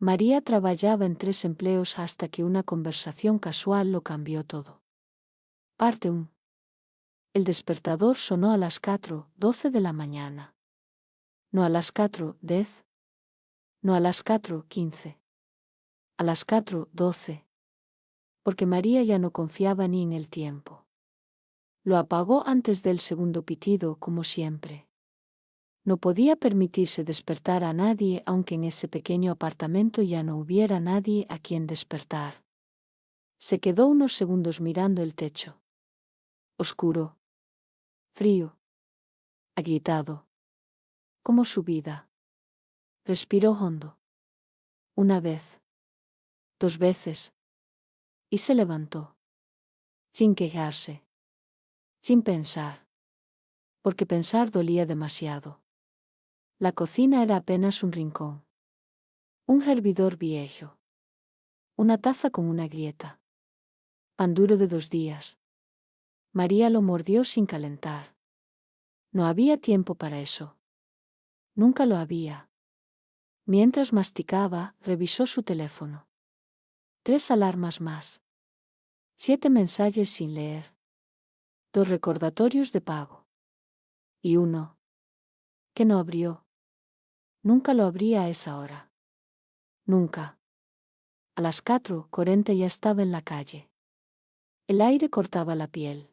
María trabajaba en 3 empleos hasta que una conversación casual lo cambió todo. Parte 1. El despertador sonó a las 4:12 de la mañana. No a las 4:10. No a las 4:15. A las 4:12. Porque María ya no confiaba ni en el tiempo. Lo apagó antes del segundo pitido, como siempre. No podía permitirse despertar a nadie, aunque en ese pequeño apartamento ya no hubiera nadie a quien despertar. Se quedó unos segundos mirando el techo. Oscuro. Frío. Agitado. Como su vida. Respiró hondo. Una vez. 2 veces. Y se levantó. Sin quejarse. Sin pensar. Porque pensar dolía demasiado. La cocina era apenas un rincón. Un hervidor viejo. Una taza con una grieta. Pan duro de 2 días. María lo mordió sin calentar. No había tiempo para eso. Nunca lo había. Mientras masticaba, revisó su teléfono. 3 alarmas más. 7 mensajes sin leer. 2 recordatorios de pago. Y uno. Que no abrió. Nunca lo abría a esa hora. Nunca. A las 4:40 ya estaba en la calle. El aire cortaba la piel.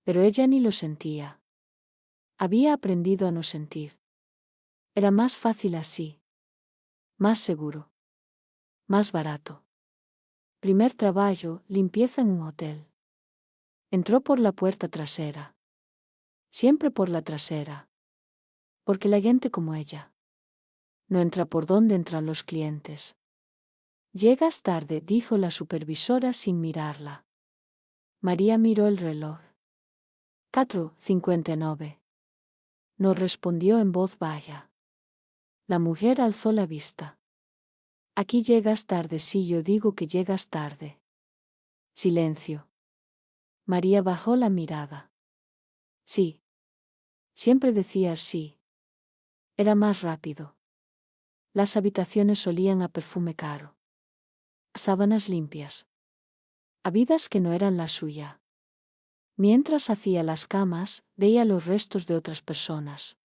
Pero ella ni lo sentía. Había aprendido a no sentir. Era más fácil así. Más seguro. Más barato. Primer trabajo, limpieza en un hotel. Entró por la puerta trasera. Siempre por la trasera. Porque la gente como ella no entra por donde entran los clientes. Llegas tarde, dijo la supervisora sin mirarla. María miró el reloj. 4:59. No respondió en voz baja. La mujer alzó la vista. Aquí llegas tarde, sí, yo digo que llegas tarde. Silencio. María bajó la mirada. Sí. Siempre decías sí. Era más rápido. Las habitaciones olían a perfume caro. Sábanas limpias. Habidas que no eran la suya. Mientras hacía las camas, veía los restos de otras personas.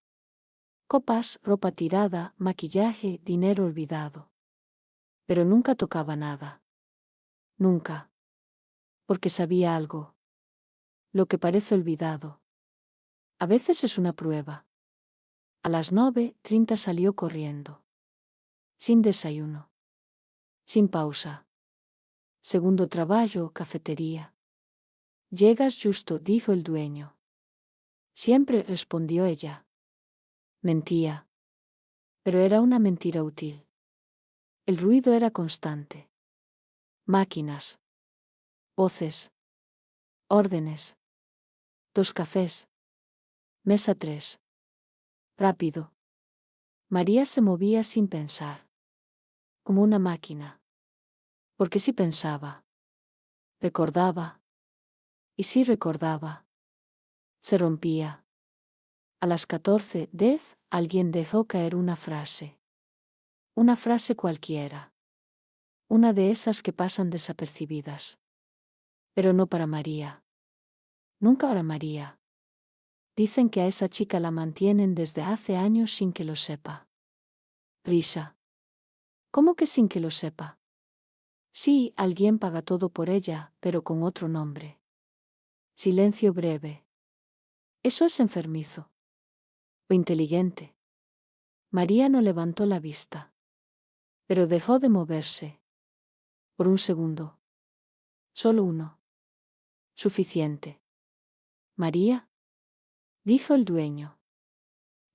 Copas, ropa tirada, maquillaje, dinero olvidado. Pero nunca tocaba nada. Nunca. Porque sabía algo. Lo que parece olvidado. A veces es una prueba. A las 9:30 salió corriendo. Sin desayuno. Sin pausa. Segundo trabajo, cafetería. Llegas justo, dijo el dueño. Siempre, respondió ella. Mentía. Pero era una mentira útil. El ruido era constante. Máquinas. Voces. Órdenes. 2 cafés. Mesa 3. Rápido. María se movía sin pensar. Como una máquina. Porque sí pensaba. Recordaba. Y sí recordaba. Se rompía. A las 14:10, alguien dejó caer una frase. Una frase cualquiera. Una de esas que pasan desapercibidas. Pero no para María. Nunca para María. Dicen que a esa chica la mantienen desde hace años sin que lo sepa. Risa. ¿Cómo que sin que lo sepa? Sí, alguien paga todo por ella, pero con otro nombre. Silencio breve. Eso es enfermizo. O inteligente. María no levantó la vista. Pero dejó de moverse. Por un segundo. Solo uno. Suficiente. María, dijo el dueño.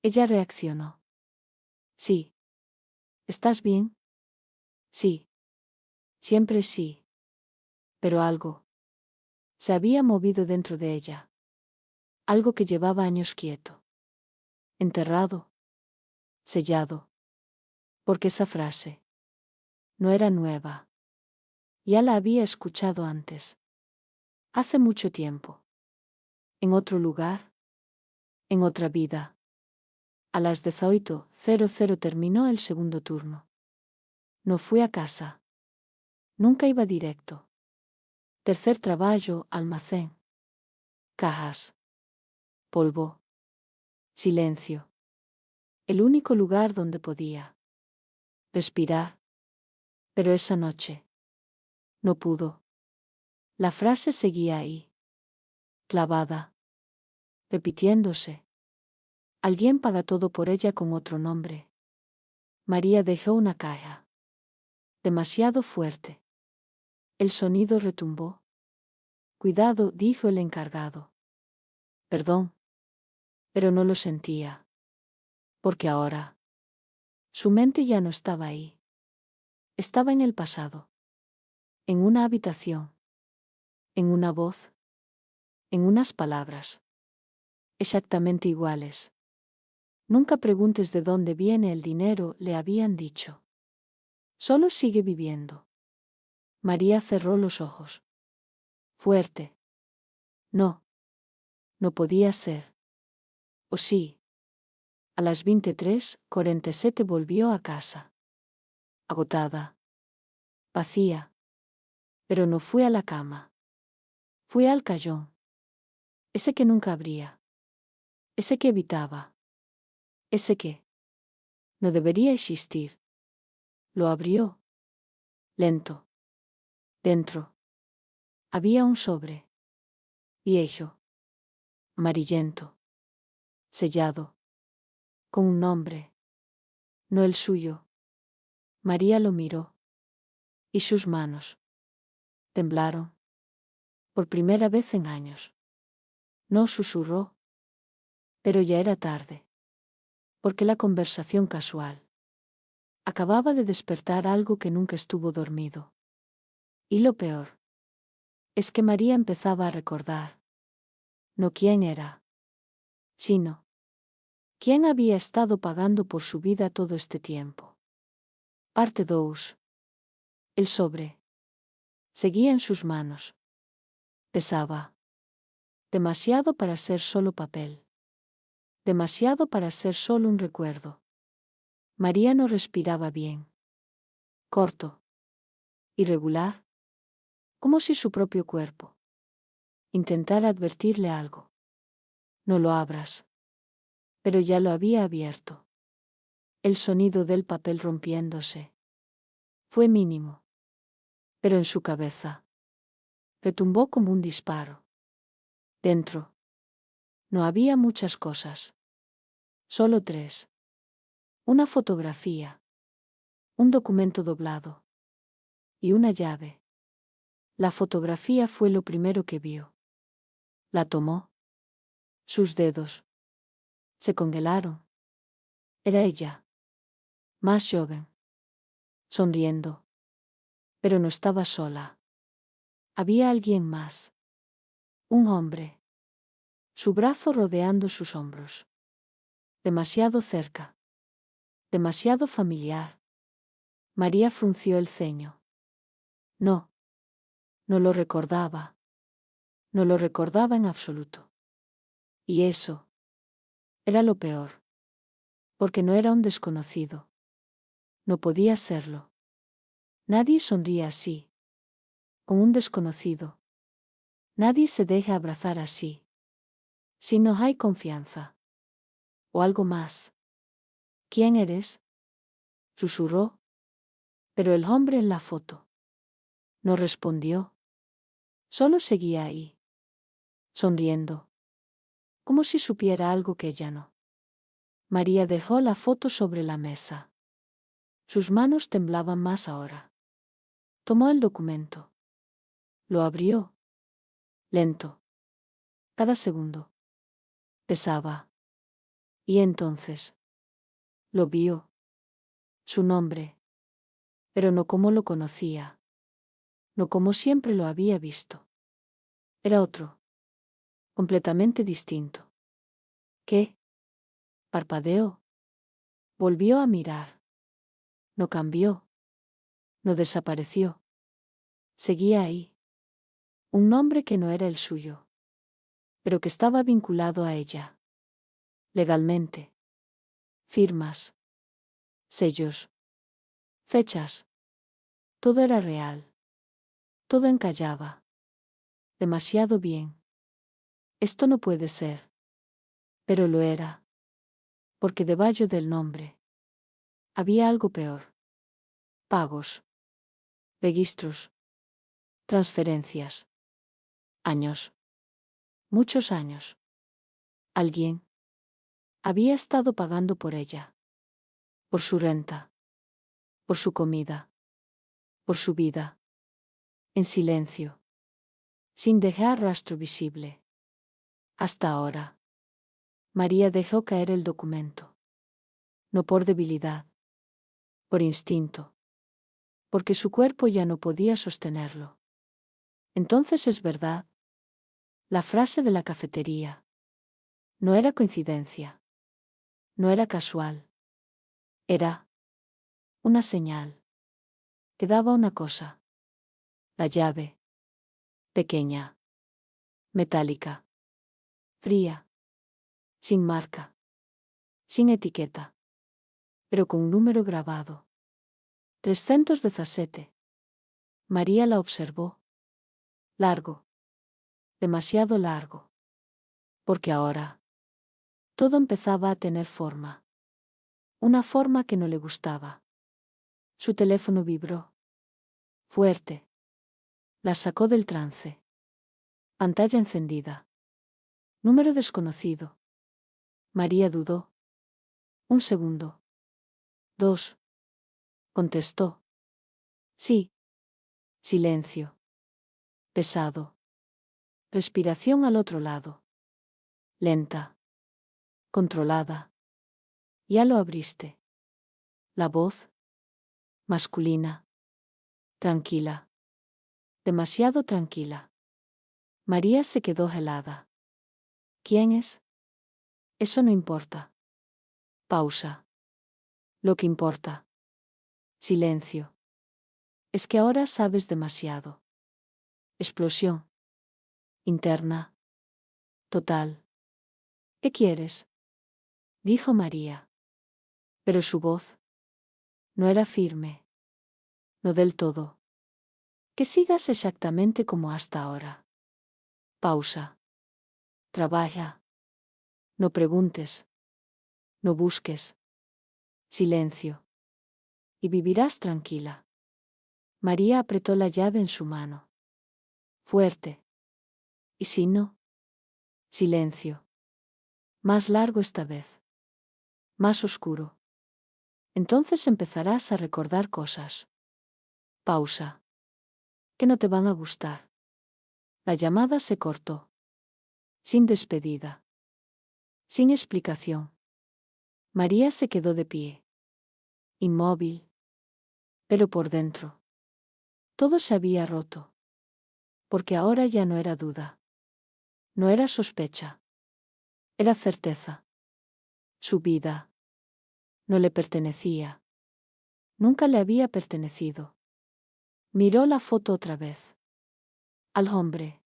Ella reaccionó. Sí. ¿Estás bien? Sí. Siempre sí. Pero algo se había movido dentro de ella. Algo que llevaba años quieto. Enterrado. Sellado. Porque esa frase no era nueva. Ya la había escuchado antes. Hace mucho tiempo. En otro lugar. En otra vida. A las 18:00 terminó el segundo turno. No fui a casa. Nunca iba directo. Tercer traballo, almacén. Cajas. Polvo. Silencio. El único lugar donde podía respirar. Pero esa noche no pudo. La frase seguía ahí, clavada, repitiéndose. Alguien paga todo por ella con otro nombre. María dejó una caja. Demasiado fuerte. El sonido retumbó. Cuidado, dijo el encargado. Perdón. Pero no lo sentía. Porque ahora su mente ya no estaba ahí. Estaba en el pasado. En una habitación. En una voz. En unas palabras. Exactamente iguales. Nunca preguntes de dónde viene el dinero, le habían dicho. Solo sigue viviendo. María cerró los ojos. Fuerte. No. No podía ser. ¿O sí? A las 23:47 volvió a casa. Agotada. Vacía. Pero no fue a la cama. Fue al cajón. Ese que nunca abría. Ese que evitaba. Ese que no debería existir. Lo abrió. Lento. Dentro había un sobre. Viejo. Amarillento. Sellado. Con un nombre. No el suyo. María lo miró. Y sus manos temblaron. Por primera vez en años. No susurró. Pero ya era tarde. Porque la conversación casual acababa de despertar algo que nunca estuvo dormido. Y lo peor es que María empezaba a recordar. No quién era, sino quién había estado pagando por su vida todo este tiempo. Parte 2. El sobre seguía en sus manos. Pesaba. Demasiado para ser solo papel. Demasiado para ser solo un recuerdo. María no respiraba bien. Corto. Irregular. Como si su propio cuerpo intentara advertirle algo. No lo abras. Pero ya lo había abierto. El sonido del papel rompiéndose fue mínimo. Pero en su cabeza retumbó como un disparo. Dentro no había muchas cosas. Solo 3. Una fotografía. Un documento doblado. Y una llave. La fotografía fue lo primero que vio. La tomó. Sus dedos se congelaron. Era ella. Más joven. Sonriendo. Pero no estaba sola. Había alguien más. Un hombre. Su brazo rodeando sus hombros. Demasiado cerca. Demasiado familiar. María frunció el ceño. No. No lo recordaba. No lo recordaba en absoluto. Y eso era lo peor. Porque no era un desconocido. No podía serlo. Nadie sonríe así. Con un desconocido. Nadie se deja abrazar así. Si no hay confianza. O algo más. ¿Quién eres? Susurró. Pero el hombre en la foto no respondió. Solo seguía ahí. Sonriendo. Como si supiera algo que ella no. María dejó la foto sobre la mesa. Sus manos temblaban más ahora. Tomó el documento. Lo abrió. Lento. Cada segundo. Pesaba. Y entonces lo vio. Su nombre. Pero no como lo conocía. No como siempre lo había visto. Era otro. Completamente distinto. ¿Qué? Parpadeó. Volvió a mirar. No cambió. No desapareció. Seguía ahí. Un nombre que no era el suyo. Pero que estaba vinculado a ella. Legalmente. Firmas. Sellos. Fechas. Todo era real. Todo encajaba. Demasiado bien. Esto no puede ser. Pero lo era. Porque debajo del nombre había algo peor. Pagos. Registros. Transferencias. Años. Muchos años. Alguien había estado pagando por ella. Por su renta. Por su comida. Por su vida. En silencio. Sin dejar rastro visible. Hasta ahora. María dejó caer el documento. No por debilidad. Por instinto. Porque su cuerpo ya no podía sostenerlo. Entonces es verdad. La frase de la cafetería. No era coincidencia. No era casual. Era una señal. Que daba una cosa. La llave. Pequeña. Metálica. Fría. Sin marca. Sin etiqueta. Pero con un número grabado. 317. María la observó. Largo. Demasiado largo. Porque ahora todo empezaba a tener forma. Una forma que no le gustaba. Su teléfono vibró. Fuerte. La sacó del trance. Pantalla encendida. Número desconocido. María dudó. Un segundo. 2. Contestó. Sí. Silencio. Pesado. Respiración al otro lado. Lenta. Controlada. Ya lo abriste. La voz. Masculina. Tranquila. Demasiado tranquila. María se quedó helada. ¿Quién es? Eso no importa. Pausa. Lo que importa. Silencio. Es que ahora sabes demasiado. Explosión. Interna. Total. ¿Qué quieres? Dijo María. Pero su voz no era firme. No del todo. Que sigas exactamente como hasta ahora. Pausa. Trabaja. No preguntes. No busques. Silencio. Y vivirás tranquila. María apretó la llave en su mano. Fuerte. ¿Y si no? Silencio. Más largo esta vez. Más oscuro. Entonces empezarás a recordar cosas. Pausa. Que no te van a gustar. La llamada se cortó. Sin despedida. Sin explicación. María se quedó de pie. Inmóvil. Pero por dentro. Todo se había roto. Porque ahora ya no era duda. No era sospecha. Era certeza. Su vida no le pertenecía. Nunca le había pertenecido. Miró la foto otra vez. Al hombre.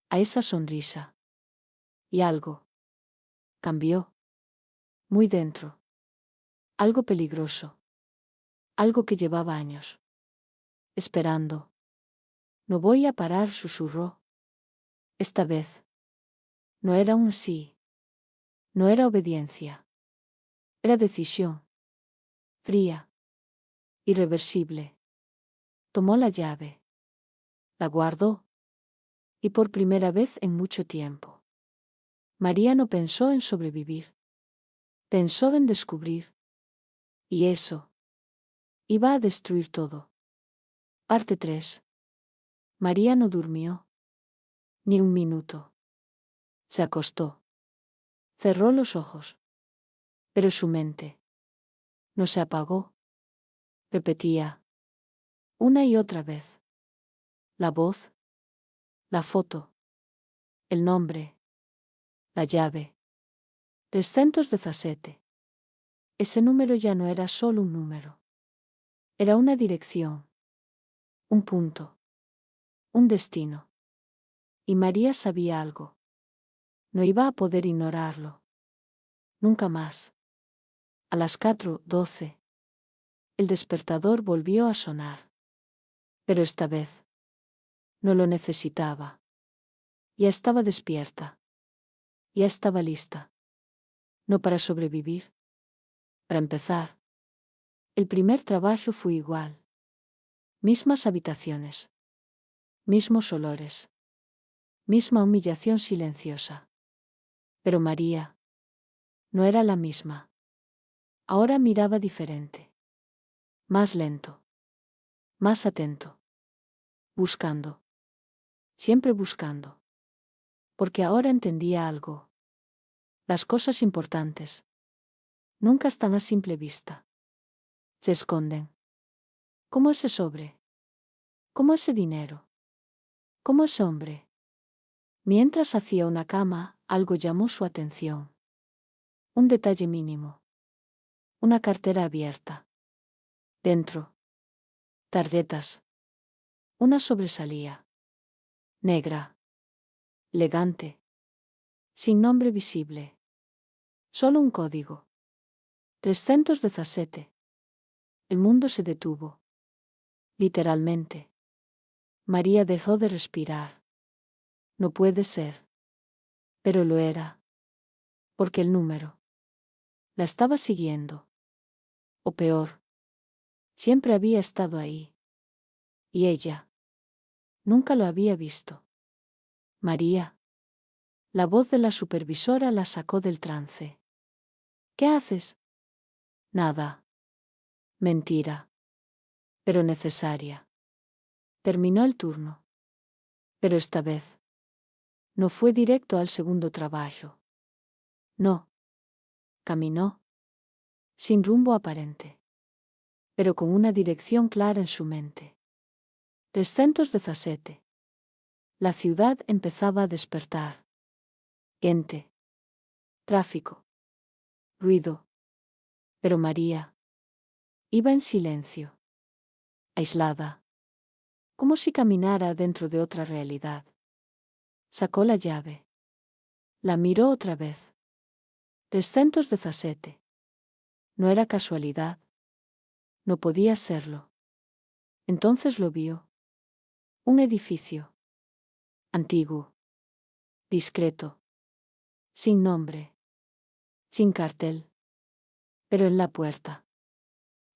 A esa sonrisa. Y algo cambió. Muy dentro. Algo peligroso. Algo que llevaba años esperando. No voy a parar, susurró. Esta vez no era un sí. No era obediencia. Era decisión. Fría. Irreversible. Tomó la llave. La guardó. Y por primera vez en mucho tiempo. María no pensó en sobrevivir. Pensó en descubrir. Y eso iba a destruir todo. Parte 3. María no durmió. Ni un minuto. Se acostó. Cerró los ojos. Pero su mente no se apagó. Repetía. Una y otra vez. La voz. La foto. El nombre. La llave. 317. Ese número ya no era solo un número. Era una dirección. Un punto. Un destino. Y María sabía algo. No iba a poder ignorarlo. Nunca más. A las 4:12. El despertador volvió a sonar. Pero esta vez no lo necesitaba. Ya estaba despierta. Ya estaba lista. No para sobrevivir. Para empezar. El primer trabajo fue igual. Mismas habitaciones. Mismos olores. Misma humillación silenciosa. Pero María no era la misma. Ahora miraba diferente. Más lento. Más atento. Buscando. Siempre buscando. Porque ahora entendía algo. Las cosas importantes nunca están a simple vista. Se esconden. Como ese sobre. Como ese dinero. Como ese hombre. Mientras hacía una cama, algo llamó su atención. Un detalle mínimo. Una cartera abierta. Dentro. Tarjetas. Una sobresalía. Negra. Elegante. Sin nombre visible. Solo un código. 317. El mundo se detuvo. Literalmente. María dejó de respirar. No puede ser. Pero lo era. Porque el número la estaba siguiendo. O peor. Siempre había estado ahí. Y ella nunca lo había visto. María. La voz de la supervisora la sacó del trance. ¿Qué haces? Nada. Mentira. Pero necesaria. Terminó el turno. Pero esta vez no fue directo al segundo trabajo. No. Caminó. Sin rumbo aparente. Pero con una dirección clara en su mente. 317. La ciudad empezaba a despertar. Gente. Tráfico. Ruido. Pero María iba en silencio. Aislada. Como si caminara dentro de otra realidad. Sacó la llave. La miró otra vez. 317. No era casualidad. No podía serlo. Entonces lo vio. Un edificio. Antiguo. Discreto. Sin nombre. Sin cartel. Pero en la puerta.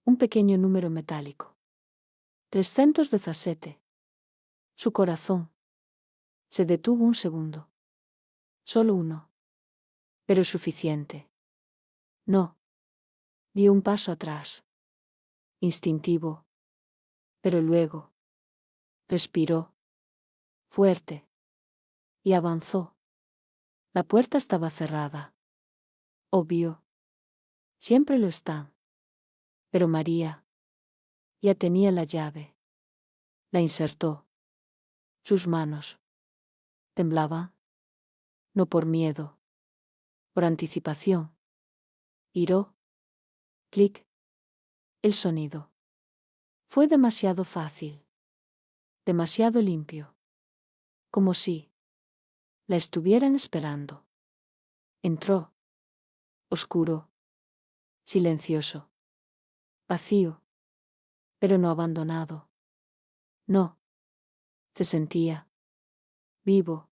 Un pequeño número metálico. 317. Su corazón se detuvo un segundo. Solo uno. Pero suficiente. No. Dio un paso atrás. Instintivo. Pero luego respiró. Fuerte. Y avanzó. La puerta estaba cerrada. Obvio. Siempre lo está. Pero María ya tenía la llave. La insertó. Sus manos temblaban. No por miedo. Por anticipación. Hiró. Clic. El sonido. Fue demasiado fácil. Demasiado limpio. Como si la estuvieran esperando. Entró. Oscuro. Silencioso. Vacío. Pero no abandonado. No. Se sentía vivo.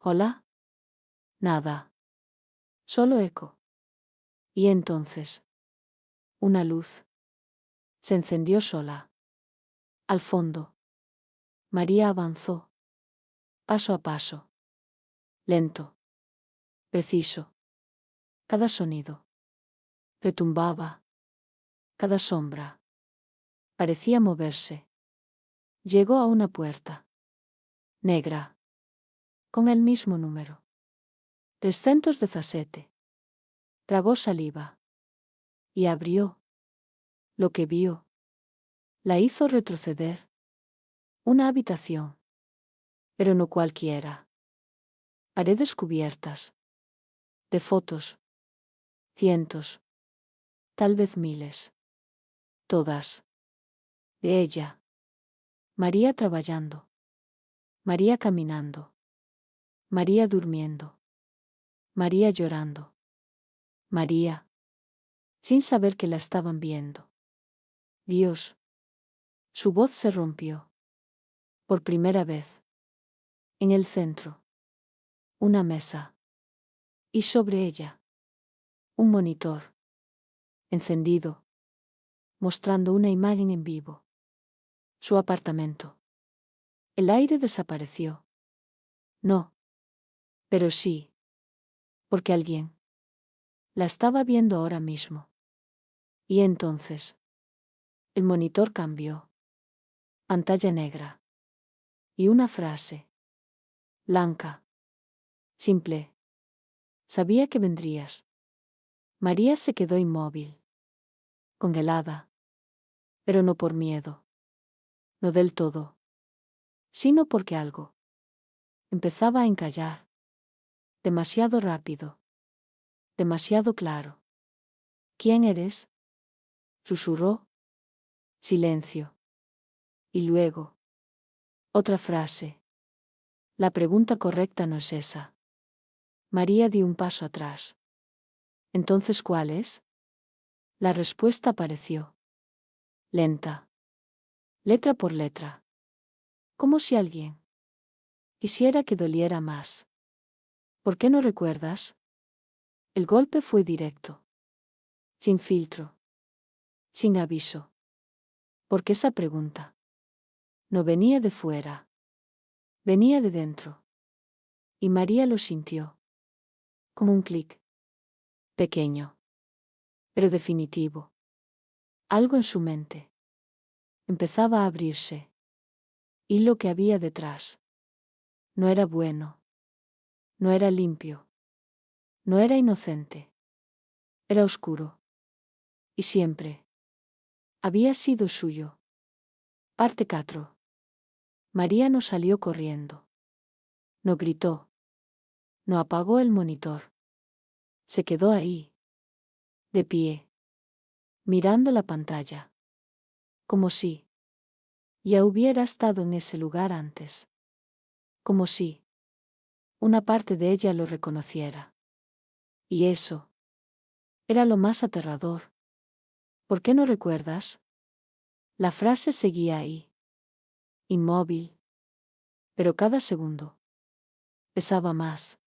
¿Hola? Nada. Solo eco. Y entonces una luz se encendió sola. Al fondo. María avanzó. Paso a paso. Lento. Preciso. Cada sonido retumbaba. Cada sombra parecía moverse. Llegó a una puerta. Negra. Con el mismo número. 317. Tragó saliva. Y abrió. Lo que vio la hizo retroceder. Una habitación. Pero no cualquiera. Paredes cubiertas. De fotos. Cientos. Tal vez miles. Todas. De ella. María trabajando. María caminando. María durmiendo. María llorando. María. Sin saber que la estaban viendo. Dios. Su voz se rompió. Por primera vez. En el centro. Una mesa. Y sobre ella. Un monitor. Encendido. Mostrando una imagen en vivo. Su apartamento. El aire desapareció. No. Pero sí. Porque alguien la estaba viendo ahora mismo. Y entonces. El monitor cambió. Pantalla negra. Y una frase. Blanca. Simple. Sabía que vendrías. María se quedó inmóvil. Congelada. Pero no por miedo. No del todo. Sino porque algo empezaba a encallar. Demasiado rápido. Demasiado claro. ¿Quién eres? Susurró. Silencio. Y luego. Otra frase. La pregunta correcta no es esa. María dio un paso atrás. Entonces, ¿cuál es? La respuesta apareció. Lenta. Letra por letra. Como si alguien quisiera que doliera más. ¿Por qué no recuerdas? El golpe fue directo. Sin filtro. Sin aviso. Porque esa pregunta no venía de fuera. Venía de dentro. Y María lo sintió. Como un clic. Pequeño. Pero definitivo. Algo en su mente empezaba a abrirse. Y lo que había detrás no era bueno. No era limpio. No era inocente. Era oscuro. Y siempre había sido suyo. Parte 4. María no salió corriendo. No gritó. No apagó el monitor. Se quedó ahí. De pie. Mirando la pantalla. Como si ya hubiera estado en ese lugar antes. Como si una parte de ella lo reconociera. Y eso era lo más aterrador. ¿Por qué no recuerdas? La frase seguía ahí. Inmóvil. Pero cada segundo pesaba más.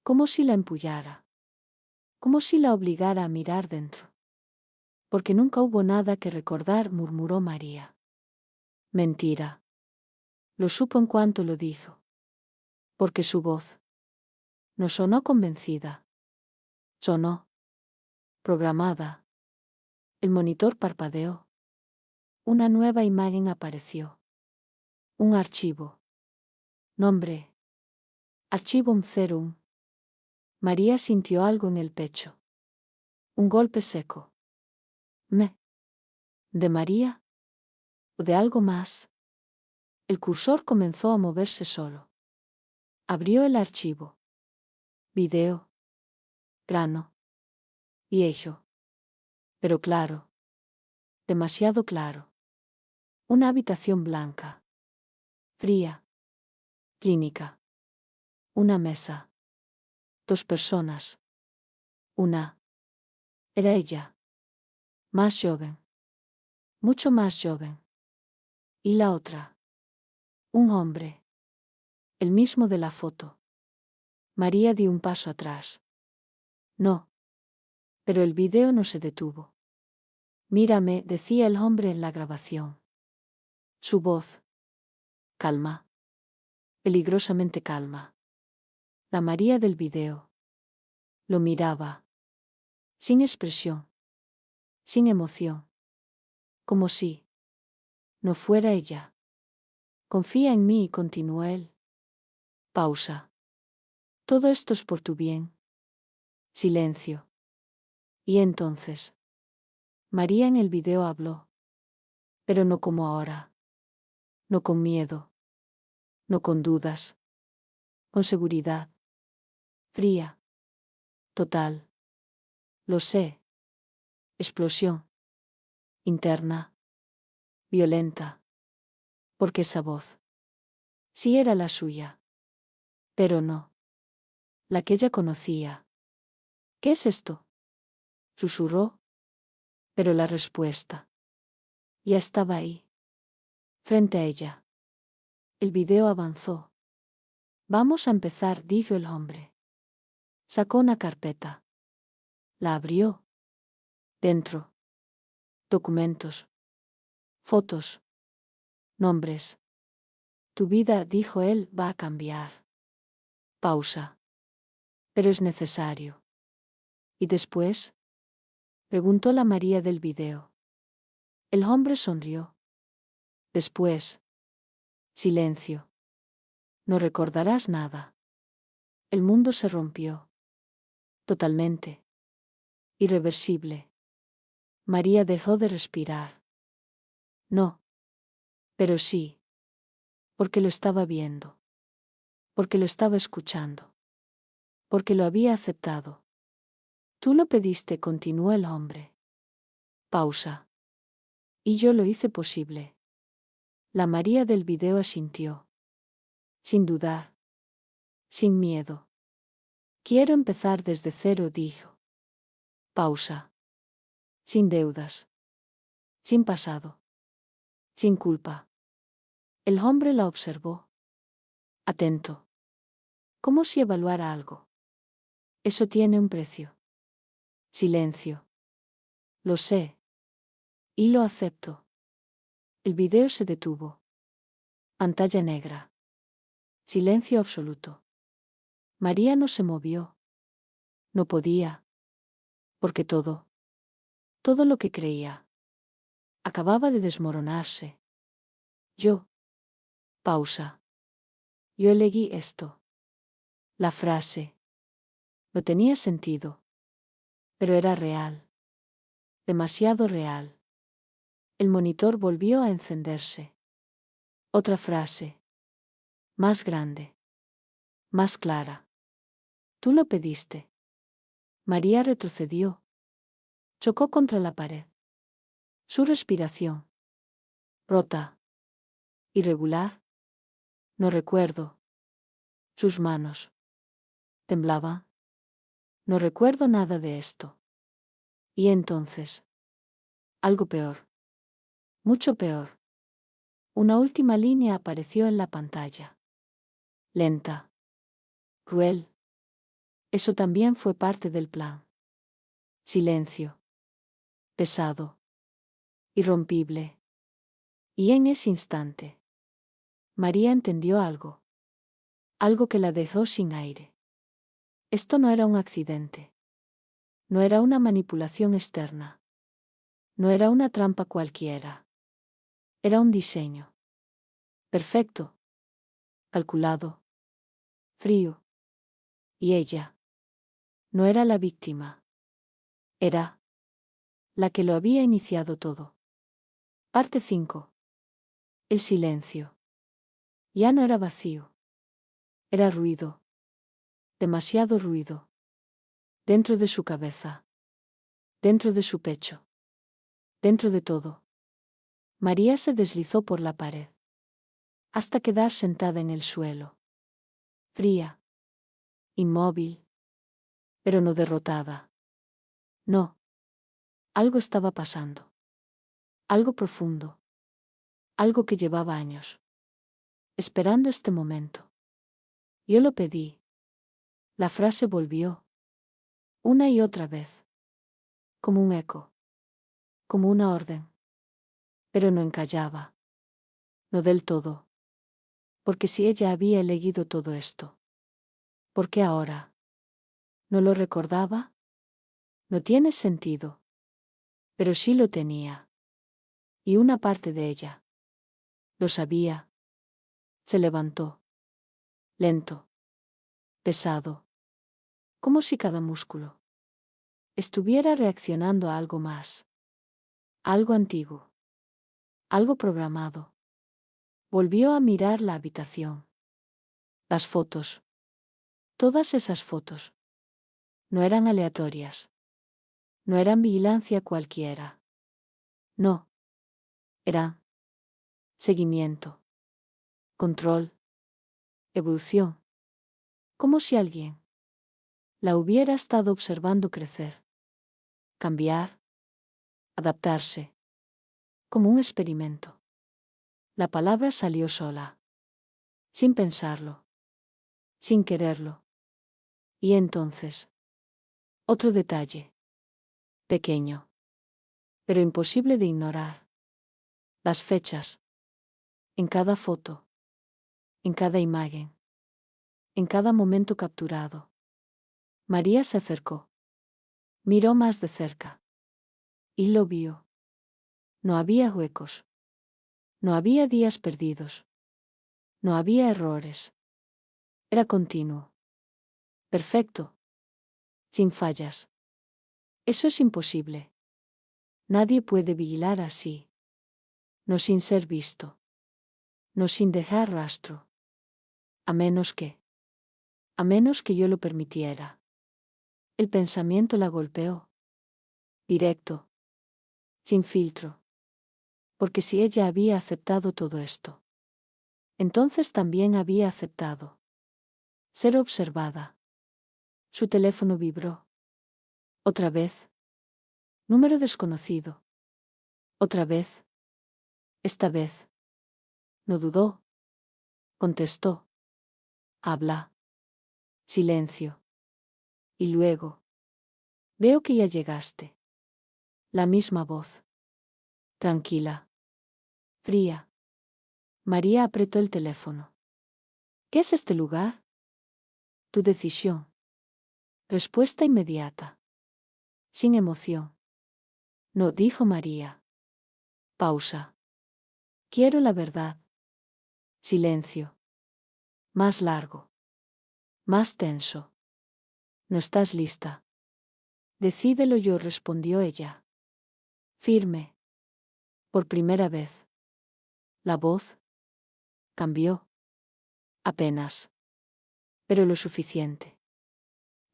Como si la empullara. Como si la obligara a mirar dentro. Porque nunca hubo nada que recordar, murmuró María. Mentira. Lo supo en cuanto lo dijo. Porque su voz no sonó convencida. Sonó programada. El monitor parpadeó. Una nueva imagen apareció. Un archivo. Nombre. Archivo 01. María sintió algo en el pecho. Un golpe seco. ¿De María? ¿O de algo más? El cursor comenzó a moverse solo. Abrió el archivo. Video. Grano. Viejo. Pero claro. Demasiado claro. Una habitación blanca. Fría. Clínica. Una mesa. Dos personas. Una. Era ella. Más joven. Mucho más joven. Y la otra. Un hombre. El mismo de la foto. María dio un paso atrás. No. Pero el video no se detuvo. Mírame, decía el hombre en la grabación. Su voz. Calma. Peligrosamente calma. La María del video. Lo miraba. Sin expresión. Sin emoción. Como si no fuera ella. Confía en mí, continuó él. Pausa. Todo esto es por tu bien. Silencio. Y entonces. María en el video habló. Pero no como ahora. No con miedo. No con dudas. Con seguridad. Fría. Total. Lo sé. Explosión. Interna. Violenta. Porque esa voz. Sí era la suya. Pero no. La que ella conocía. ¿Qué es esto? Susurró. Pero la respuesta ya estaba ahí. frente a ella. El video avanzó. Vamos a empezar, dijo el hombre. Sacó una carpeta. La abrió. Dentro. Documentos. Fotos. Nombres. Tu vida, dijo él, va a cambiar. Pausa. Pero es necesario. ¿Y después? Preguntó la María del video. El hombre sonrió. Después. Silencio. No recordarás nada. El mundo se rompió. Totalmente. Irreversible. María dejó de respirar. No. Pero sí. Porque lo estaba viendo. Porque lo estaba escuchando. Porque lo había aceptado. Tú lo pediste, continuó el hombre. Pausa. Y yo lo hice posible. La María del video asintió. Sin dudar. Sin miedo. Quiero empezar desde cero, dijo. Pausa. Sin deudas. Sin pasado. Sin culpa. El hombre la observó. Atento. Como si evaluara algo. Eso tiene un precio. Silencio. Lo sé. Y lo acepto. El video se detuvo. Pantalla negra. Silencio absoluto. María no se movió. No podía. Porque todo lo que creía, acababa de desmoronarse. Yo. Pausa. Yo elegí esto. La frase. No tenía sentido. Pero era real. Demasiado real. El monitor volvió a encenderse. Otra frase. Más grande. Más clara. Tú lo pediste. María retrocedió. Chocó contra la pared. Su respiración. Rota. Irregular. No recuerdo. Sus manos. Temblaba. No recuerdo nada de esto. Y entonces. Algo peor. Mucho peor. Una última línea apareció en la pantalla. Lenta. Cruel. Eso también fue parte del plan. Silencio. Pesado. Irrompible. Y en ese instante, María entendió algo. Algo que la dejó sin aire. Esto no era un accidente. No era una manipulación externa. No era una trampa cualquiera. Era un diseño. Perfecto. Calculado. Frío. Y ella. No era la víctima. Era la que lo había iniciado todo. Parte 5. El silencio. Ya no era vacío. Era ruido. Demasiado ruido. Dentro de su cabeza. Dentro de su pecho. Dentro de todo. María se deslizó por la pared. Hasta quedar sentada en el suelo. Fría. Inmóvil. Pero no derrotada. No. Algo estaba pasando. Algo profundo. Algo que llevaba años. Esperando este momento. Yo lo pedí. La frase volvió. Una y otra vez. Como un eco. Como una orden. Pero no encallaba. No del todo. Porque si ella había elegido todo esto. ¿Por qué ahora? ¿No lo recordaba? No tiene sentido. Pero sí lo tenía. Y una parte de ella. Lo sabía. Se levantó. Lento. Pesado. Como si cada músculo estuviera reaccionando a algo más. Algo antiguo. Algo programado. Volvió a mirar la habitación. Las fotos. Todas esas fotos. No eran aleatorias. No eran vigilancia cualquiera. No. Eran seguimiento. Control. Evolución. Como si alguien la hubiera estado observando crecer. Cambiar. Adaptarse. Como un experimento. La palabra salió sola. Sin pensarlo. Sin quererlo. Y entonces. Otro detalle. Pequeño. Pero imposible de ignorar. Las fechas. En cada foto. En cada imagen. En cada momento capturado. María se acercó. Miró más de cerca. Y lo vio. No había huecos. No había días perdidos. No había errores. Era continuo. Perfecto. Sin fallas. Eso es imposible. Nadie puede vigilar así. No sin ser visto. No sin dejar rastro. A menos que. A menos que yo lo permitiera. El pensamiento la golpeó. Directo. Sin filtro. Porque si ella había aceptado todo esto, entonces también había aceptado ser observada. Su teléfono vibró. Otra vez. Número desconocido. Otra vez. Esta vez. No dudó. Contestó. Habla. Silencio. Y luego. Veo que ya llegaste. La misma voz. Tranquila. Fría. María apretó el teléfono. ¿Qué es este lugar? Tu decisión. Respuesta inmediata. Sin emoción. No, dijo María. Pausa. Quiero la verdad. Silencio. Más largo. Más tenso. No estás lista. Decídelo yo, respondió ella. Firme. Por primera vez. La voz cambió. Apenas. Pero lo suficiente.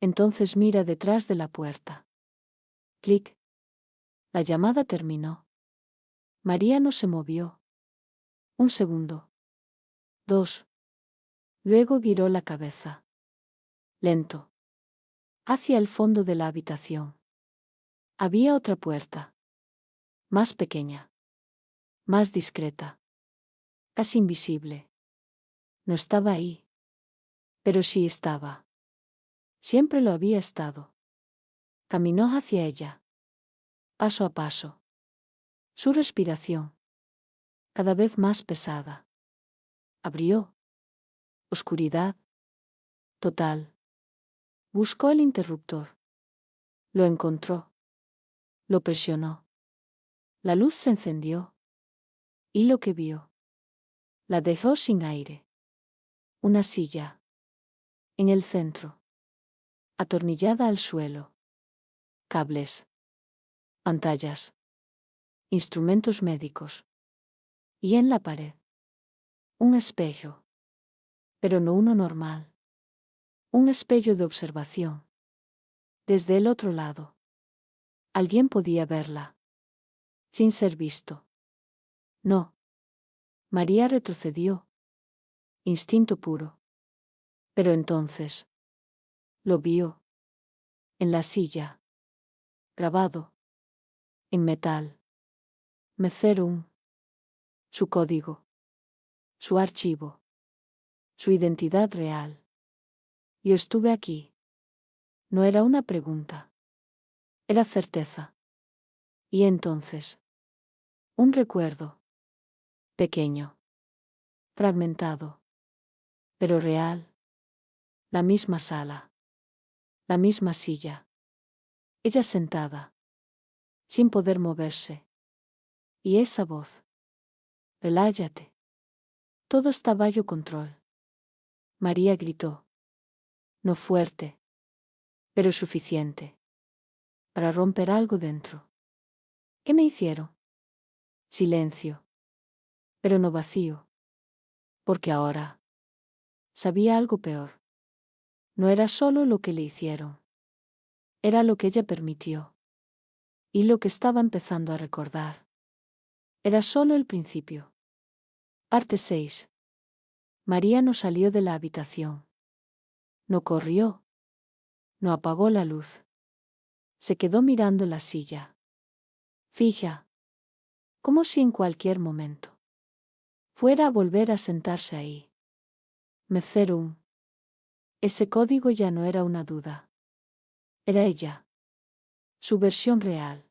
Entonces mira detrás de la puerta. Clic. La llamada terminó. María no se movió. Un segundo. 2. Luego giró la cabeza. Lento. Hacia el fondo de la habitación. Había otra puerta. Más pequeña. Más discreta. Casi invisible. No estaba ahí. Pero sí estaba. Siempre lo había estado. Caminó hacia ella. Paso a paso. Su respiración. Cada vez más pesada. Abrió. Oscuridad. Total. Buscó el interruptor. Lo encontró. Lo presionó. La luz se encendió. Y lo que vio. La dejó sin aire. Una silla. En el centro. Atornillada al suelo. Cables. Pantallas. Instrumentos médicos. Y en la pared. Un espejo. Pero no uno normal. Un espejo de observación. Desde el otro lado. Alguien podía verla. Sin ser visto. No. María retrocedió. Instinto puro. Pero entonces. Lo vio. En la silla. Grabado. En metal. Mezerum. Su código. Su archivo. Su identidad real. Yo estuve aquí. No era una pregunta. Era certeza. Y entonces. Un recuerdo. Pequeño. Fragmentado. Pero real. La misma sala. La misma silla. Ella sentada. Sin poder moverse. Y esa voz. Reláyate. Todo está bajo control. María gritó. No fuerte. Pero suficiente. Para romper algo dentro. ¿Qué me hicieron? Silencio. Pero no vacío. Porque ahora. Sabía algo peor. No era solo lo que le hicieron. Era lo que ella permitió. Y lo que estaba empezando a recordar. Era solo el principio. Parte 6. María no salió de la habitación. No corrió. No apagó la luz. Se quedó mirando la silla. Fija. Como si en cualquier momento fuera a volver a sentarse ahí. Mezerum. Ese código ya no era una duda. Era ella. Su versión real.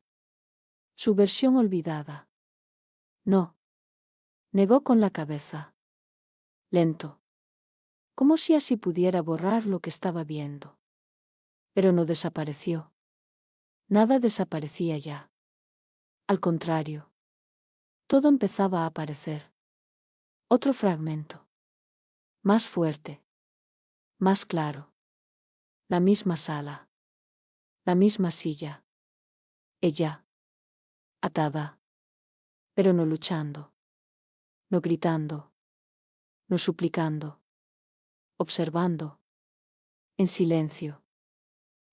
Su versión olvidada. No. Negó con la cabeza. Lento. Como si así pudiera borrar lo que estaba viendo. Pero no desapareció. Nada desaparecía ya. Al contrario. Todo empezaba a aparecer. Otro fragmento. Más fuerte. Más claro. La misma sala. La misma silla. Ella. Atada. Pero no luchando. No gritando. No suplicando. Observando. En silencio.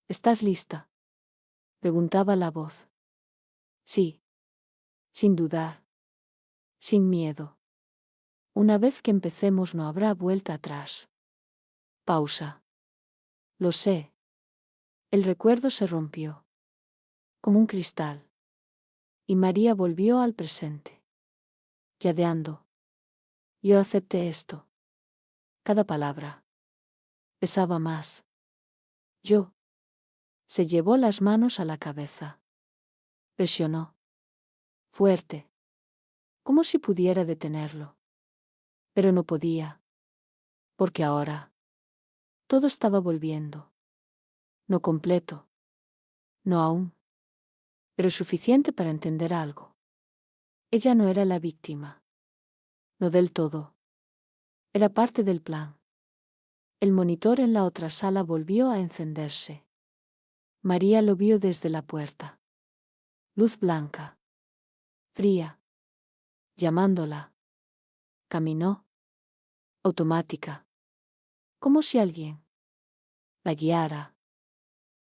¿Estás lista?, preguntaba la voz. Sí. Sin dudar. Sin miedo. Una vez que empecemos no habrá vuelta atrás. Pausa. Lo sé. El recuerdo se rompió. Como un cristal. Y María volvió al presente. Yadeando. Yo acepté esto. Cada palabra. Pesaba más. Yo. Se llevó las manos a la cabeza. Presionó. Fuerte. Como si pudiera detenerlo. Pero no podía. Porque ahora. Todo estaba volviendo. No completo. No aún. Pero suficiente para entender algo. Ella no era la víctima. No del todo. Era parte del plan. El monitor en la otra sala volvió a encenderse. María lo vio desde la puerta. Luz blanca. Fría. Llamándola. Caminó. Automática. Como si alguien la guiara.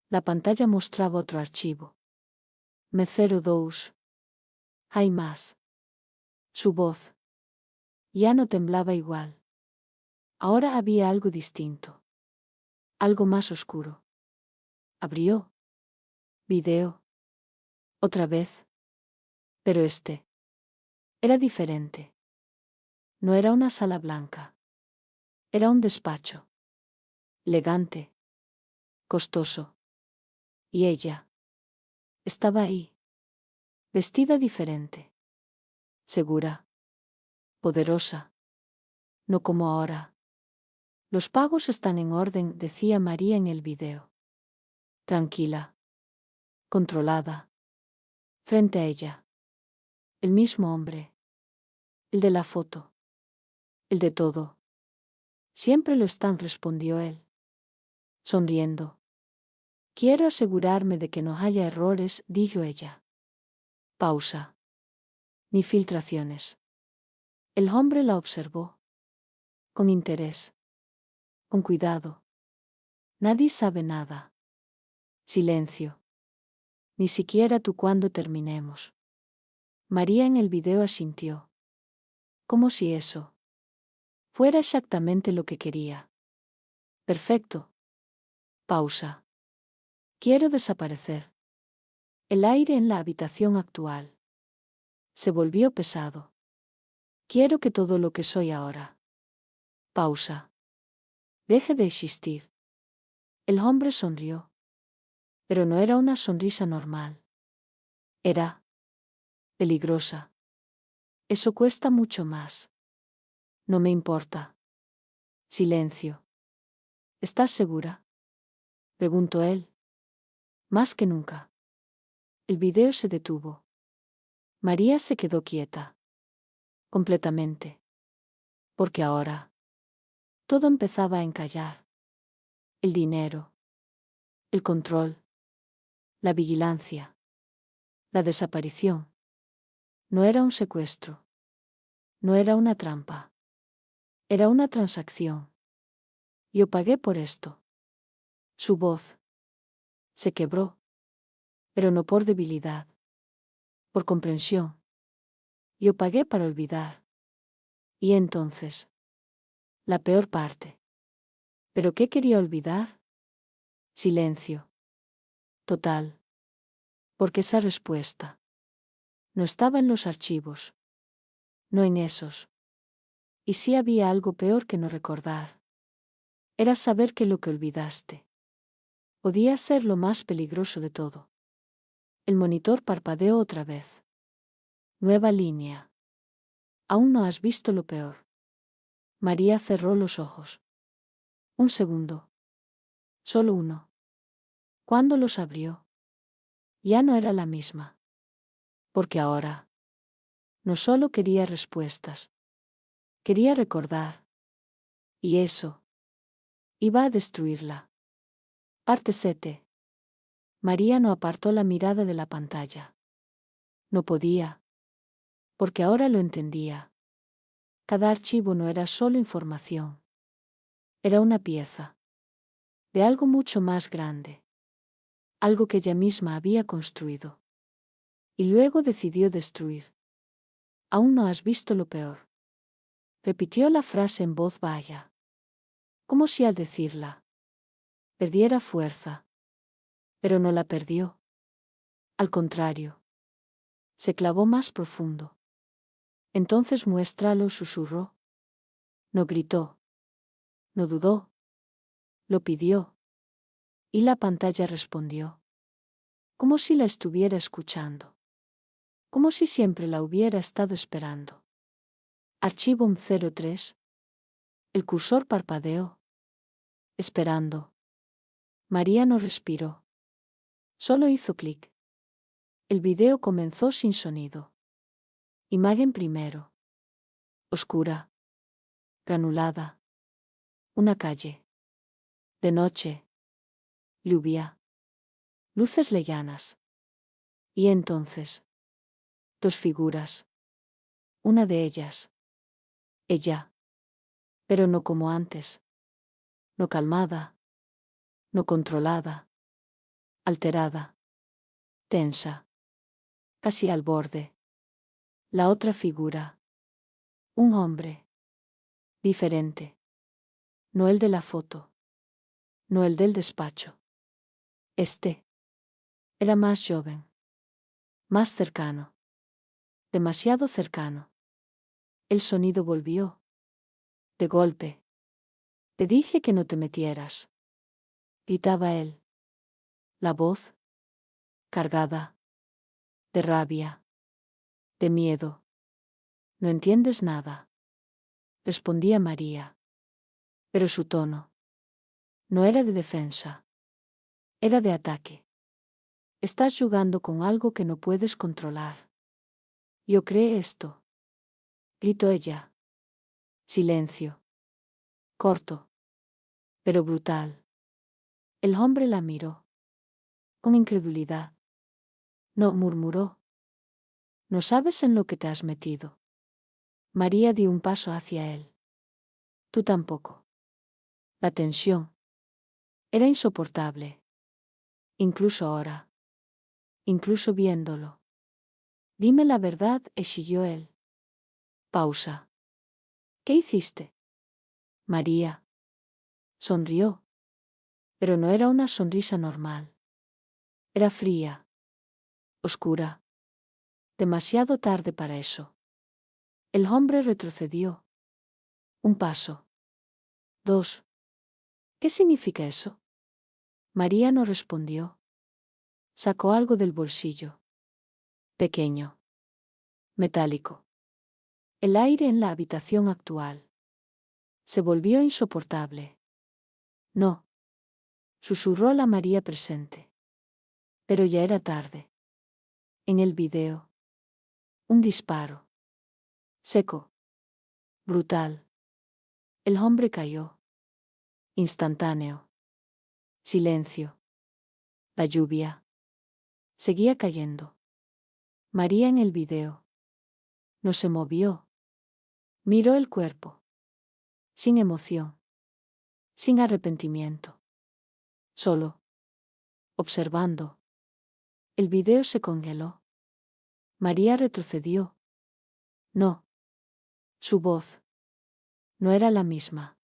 La pantalla mostraba otro archivo. Me02. Hay más. Su voz. Ya no temblaba igual. Ahora había algo distinto. Algo más oscuro. Abrió. Video. Otra vez. Pero era diferente. No era una sala blanca. Era un despacho. Elegante. Costoso. Y ella. Estaba ahí. Vestida diferente. Segura. Poderosa. No como ahora. Los pagos están en orden, decía María en el video. Tranquila. Controlada. Frente a ella. El mismo hombre. El de la foto. El de todo. Siempre lo están, respondió él. Sonriendo. Quiero asegurarme de que no haya errores, dijo ella. Pausa. Ni filtraciones. El hombre la observó. Con interés. Con cuidado. Nadie sabe nada. Silencio. Ni siquiera tú cuando terminemos. María en el video asintió. Como si eso fuera exactamente lo que quería. Perfecto. Pausa. Quiero desaparecer. El aire en la habitación actual se volvió pesado. Quiero que todo lo que soy ahora. Pausa. Deje de existir. El hombre sonrió. Pero no era una sonrisa normal. Era peligrosa. Eso cuesta mucho más. No me importa. Silencio. ¿Estás segura?, preguntó él. Más que nunca. El video se detuvo. María se quedó quieta. Completamente. Porque ahora todo empezaba a encallar. El dinero. El control. La vigilancia. La desaparición. No era un secuestro. No era una trampa. Era una transacción. Yo pagué por esto. Su voz se quebró. Pero no por debilidad. Por comprensión. Yo pagué para olvidar. Y entonces. La peor parte. ¿Pero qué quería olvidar? Silencio. Total. Porque esa respuesta no estaba en los archivos. No en esos. Y si había algo peor que no recordar. Era saber que lo que olvidaste podía ser lo más peligroso de todo. El monitor parpadeó otra vez. Nueva línea. Aún no has visto lo peor. María cerró los ojos. Un segundo. Solo uno. Cuando los abrió, ya no era la misma. Porque ahora no solo quería respuestas, quería recordar. Y eso iba a destruirla. Parte 7. María no apartó la mirada de la pantalla. No podía. Porque ahora lo entendía. Cada archivo no era solo información. Era una pieza de algo mucho más grande. Algo que ella misma había construido. Y luego decidió destruir. Aún no has visto lo peor. Repitió la frase en voz baja. Como si al decirla perdiera fuerza. Pero no la perdió. Al contrario. Se clavó más profundo. Entonces muéstralo, susurró. No gritó. No dudó. Lo pidió. Y la pantalla respondió. Como si la estuviera escuchando. Como si siempre la hubiera estado esperando. Archivo 03. El cursor parpadeó. Esperando. María no respiró. Solo hizo clic. El video comenzó sin sonido. Imagen primero. Oscura. Granulada. Una calle. De noche. Lluvia. Luces lejanas. Y entonces. Dos figuras. Una de ellas. Ella. Pero no como antes. No calmada. No controlada. Alterada. Tensa. Casi al borde. La otra figura. Un hombre. Diferente. No el de la foto. No el del despacho. Este. Era más joven. Más cercano. Demasiado cercano. El sonido volvió. De golpe. Te dije que no te metieras. Gritaba él. La voz. Cargada. De rabia. De miedo. No entiendes nada. Respondía María. Pero su tono. No era de defensa. Era de ataque. Estás jugando con algo que no puedes controlar. Yo creo esto. Gritó ella. Silencio. Corto. Pero brutal. El hombre la miró. Con incredulidad. No, murmuró. No sabes en lo que te has metido. María dio un paso hacia él. Tú tampoco. La tensión. Era insoportable. Incluso ahora. Incluso viéndolo. Dime la verdad, exigrió él. Pausa. ¿Qué hiciste? María. Sonrió. Pero no era una sonrisa normal. Era fría. Oscura. Demasiado tarde para eso. El hombre retrocedió. Un paso. Dos. ¿Qué significa eso? María no respondió. Sacó algo del bolsillo. Pequeño. Metálico. El aire en la habitación actual se volvió insoportable. No. Susurró la María presente. Pero ya era tarde. En el video. Un disparo. Seco. Brutal. El hombre cayó. Instantáneo. Silencio. La lluvia. Seguía cayendo. María en el video. No se movió. Miró el cuerpo. Sin emoción. Sin arrepentimiento. Solo. Observando. El video se congeló. María retrocedió. No. Su voz. No era la misma.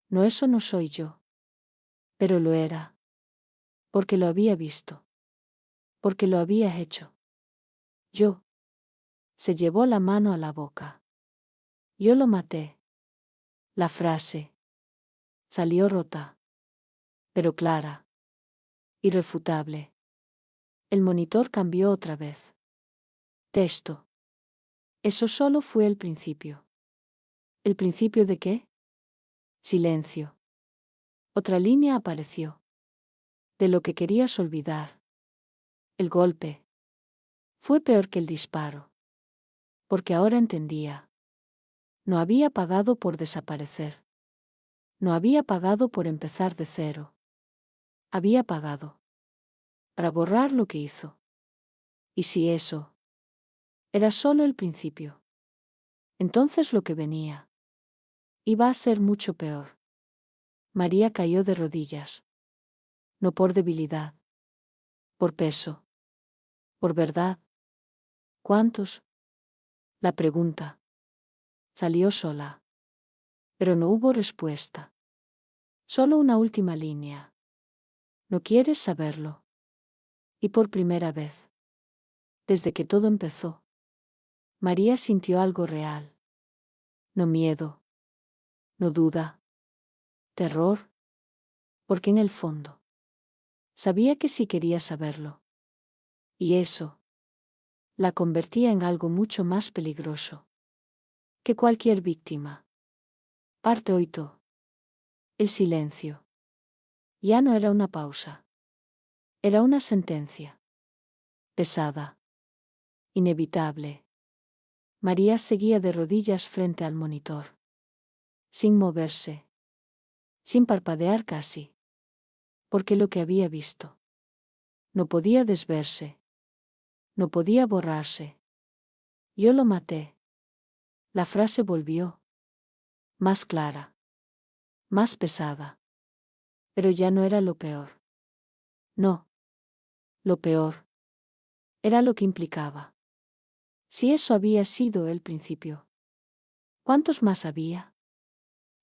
No, eso no soy yo. Pero lo era. Porque lo había visto. Porque lo había hecho. Yo. Se llevó la mano a la boca. Yo lo maté. La frase salió rota, pero clara, irrefutable. El monitor cambió otra vez. Texto. Eso solo fue el principio. ¿El principio de qué? Silencio. Otra línea apareció. De lo que querías olvidar. El golpe. Fue peor que el disparo. Porque ahora entendía. No había pagado por desaparecer. No había pagado por empezar de cero. Había pagado para borrar lo que hizo. Y si eso era solo el principio, entonces lo que venía iba a ser mucho peor. María cayó de rodillas. No por debilidad. Por peso. Por verdad. ¿Cuántos? La pregunta salió sola. Pero no hubo respuesta. Solo una última línea. ¿No quieres saberlo? Y por primera vez, desde que todo empezó, María sintió algo real. No miedo. No duda. Terror. Porque en el fondo sabía que sí quería saberlo. Y eso la convertía en algo mucho más peligroso que cualquier víctima. Parte 8. El silencio. Ya no era una pausa. Era una sentencia. Pesada. Inevitable. María seguía de rodillas frente al monitor. Sin moverse. Sin parpadear casi. Porque lo que había visto no podía desverse. No podía borrarse. Yo lo maté. La frase volvió. Más clara. Más pesada. Pero ya no era lo peor. No. Lo peor era lo que implicaba. Si eso había sido el principio. ¿Cuántos más había?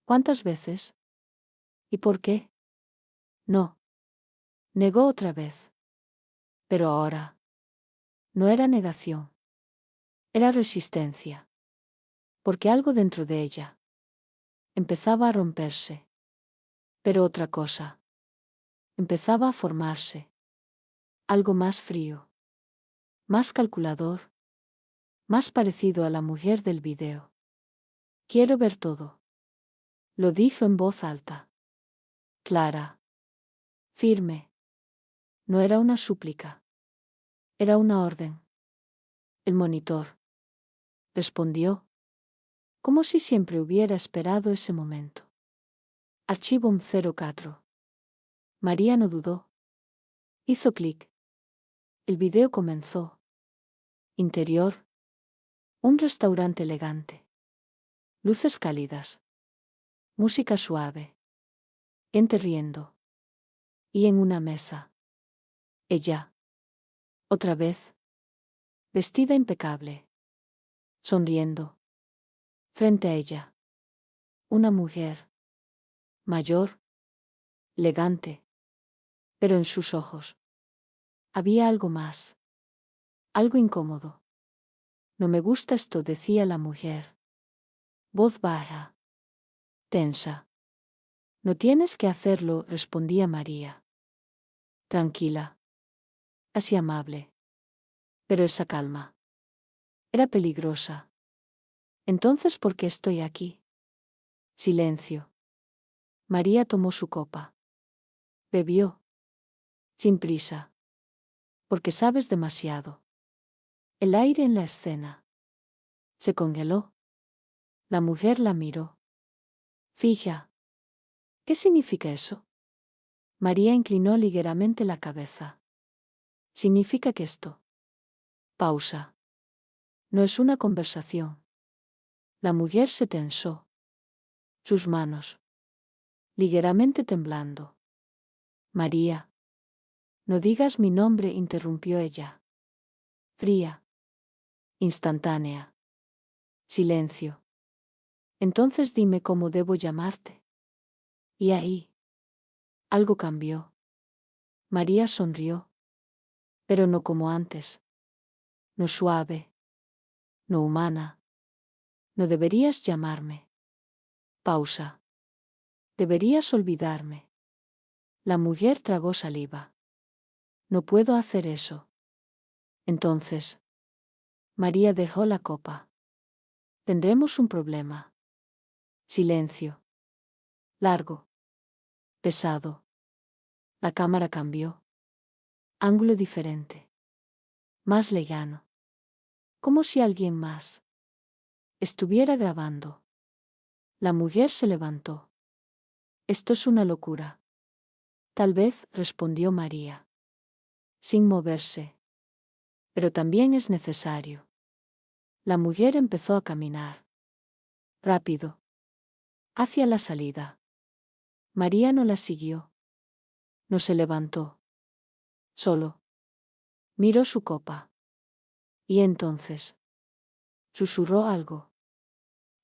¿Cuántas veces? ¿Y por qué? No. Negó otra vez. Pero ahora no era negación. Era resistencia. Porque algo dentro de ella empezaba a romperse. Pero otra cosa empezaba a formarse. Algo más frío. Más calculador. Más parecido a la mujer del video. Quiero ver todo. Lo dijo en voz alta. Clara. Firme. No era una súplica. Era una orden. El monitor respondió. Como si siempre hubiera esperado ese momento. Archivo 04. María no dudó. Hizo clic. El video comenzó. Interior. Un restaurante elegante. Luces cálidas. Música suave. Gente riendo. Y en una mesa. Ella. Otra vez. Vestida impecable. Sonriendo. Frente a ella. Una mujer. Mayor. Elegante. Pero en sus ojos había algo más. Algo incómodo. No me gusta esto, decía la mujer. Voz baja. Tensa. No tienes que hacerlo, respondía María. Tranquila. Casi amable. Pero esa calma era peligrosa. Entonces, ¿por qué estoy aquí? Silencio. María tomó su copa. Bebió. Sin prisa. Porque sabes demasiado. El aire en la escena se congeló. La mujer la miró. Fija. ¿Qué significa eso? María inclinó ligeramente la cabeza. Significa que esto. Pausa. No es una conversación. La mujer se tensó. Sus manos. Ligeramente temblando. María. No digas mi nombre, interrumpió ella. Fría. Instantánea. Silencio. Entonces dime cómo debo llamarte. Y ahí. Algo cambió. María sonrió. Pero no como antes. No suave. No humana. No deberías llamarme. Pausa. Deberías olvidarme. La mujer tragó saliva. No puedo hacer eso. Entonces. María dejó la copa. Tendremos un problema. Silencio. Largo. Pesado. La cámara cambió. Ángulo diferente. Más lejano. Como si alguien más estuviera grabando. La mujer se levantó. Esto es una locura. Tal vez, respondió María. Sin moverse. Pero también es necesario. La mujer empezó a caminar. Rápido. Hacia la salida. María no la siguió. No se levantó. Solo. Miró su copa. Y entonces. Susurró algo.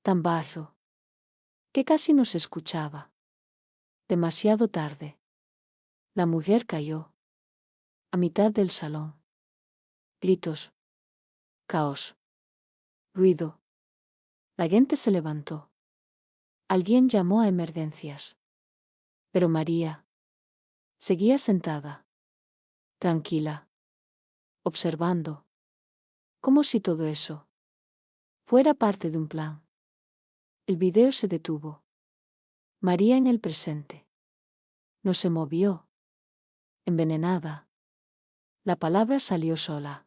Tan bajo. Que casi no se escuchaba. Demasiado tarde. La mujer cayó. A mitad del salón. Gritos. Caos. Ruido. La gente se levantó. Alguien llamó a emergencias. Pero María seguía sentada. Tranquila. Observando. Como si todo eso fuera parte de un plan. El video se detuvo. María en el presente. No se movió. Envenenada. La palabra salió sola.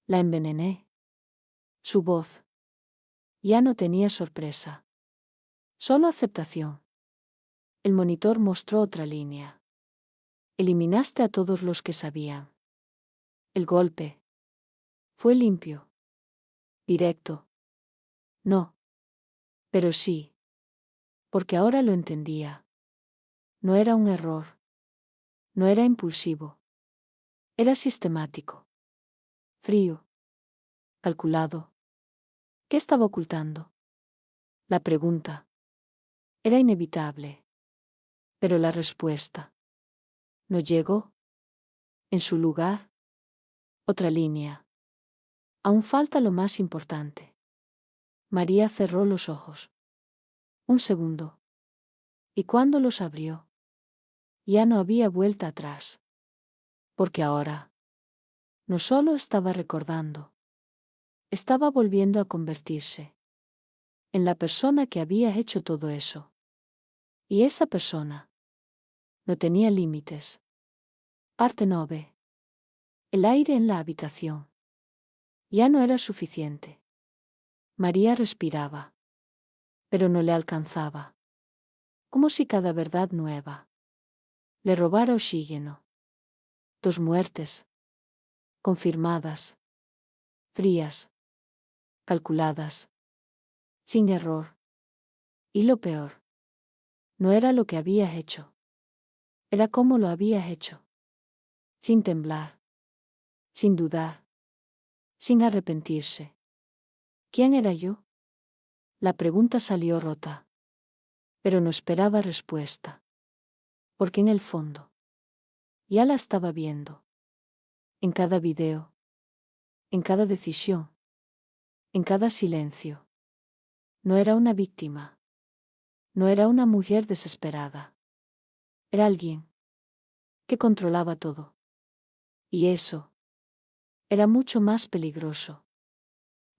La envenené. Su voz. Ya no tenía sorpresa. Solo aceptación. El monitor mostró otra línea. Eliminaste a todos los que sabían. El golpe. Fue limpio. Directo. No. Pero sí. Porque ahora lo entendía. No era un error. No era impulsivo. Era sistemático. Frío. Calculado. ¿Qué estaba ocultando? La pregunta. Era inevitable. Pero la respuesta. No llegó. En su lugar. Otra línea. Aún falta lo más importante. María cerró los ojos. Un segundo. Y cuando los abrió, ya no había vuelta atrás. Porque ahora, no solo estaba recordando, estaba volviendo a convertirse en la persona que había hecho todo eso. Y esa persona no tenía límites. Parte 9. El aire en la habitación. Ya no era suficiente. María respiraba, pero no le alcanzaba. Como si cada verdad nueva le robara oxígeno. 2 muertes. Confirmadas. Frías. Calculadas. Sin error. Y lo peor. No era lo que había hecho. Era cómo lo había hecho. Sin temblar. Sin dudar. Sin arrepentirse. ¿Quién era yo? La pregunta salió rota. Pero no esperaba respuesta. Porque en el fondo. Ya la estaba viendo. En cada video. En cada decisión. En cada silencio. No era una víctima. No era una mujer desesperada. Era alguien que controlaba todo. Y eso era mucho más peligroso.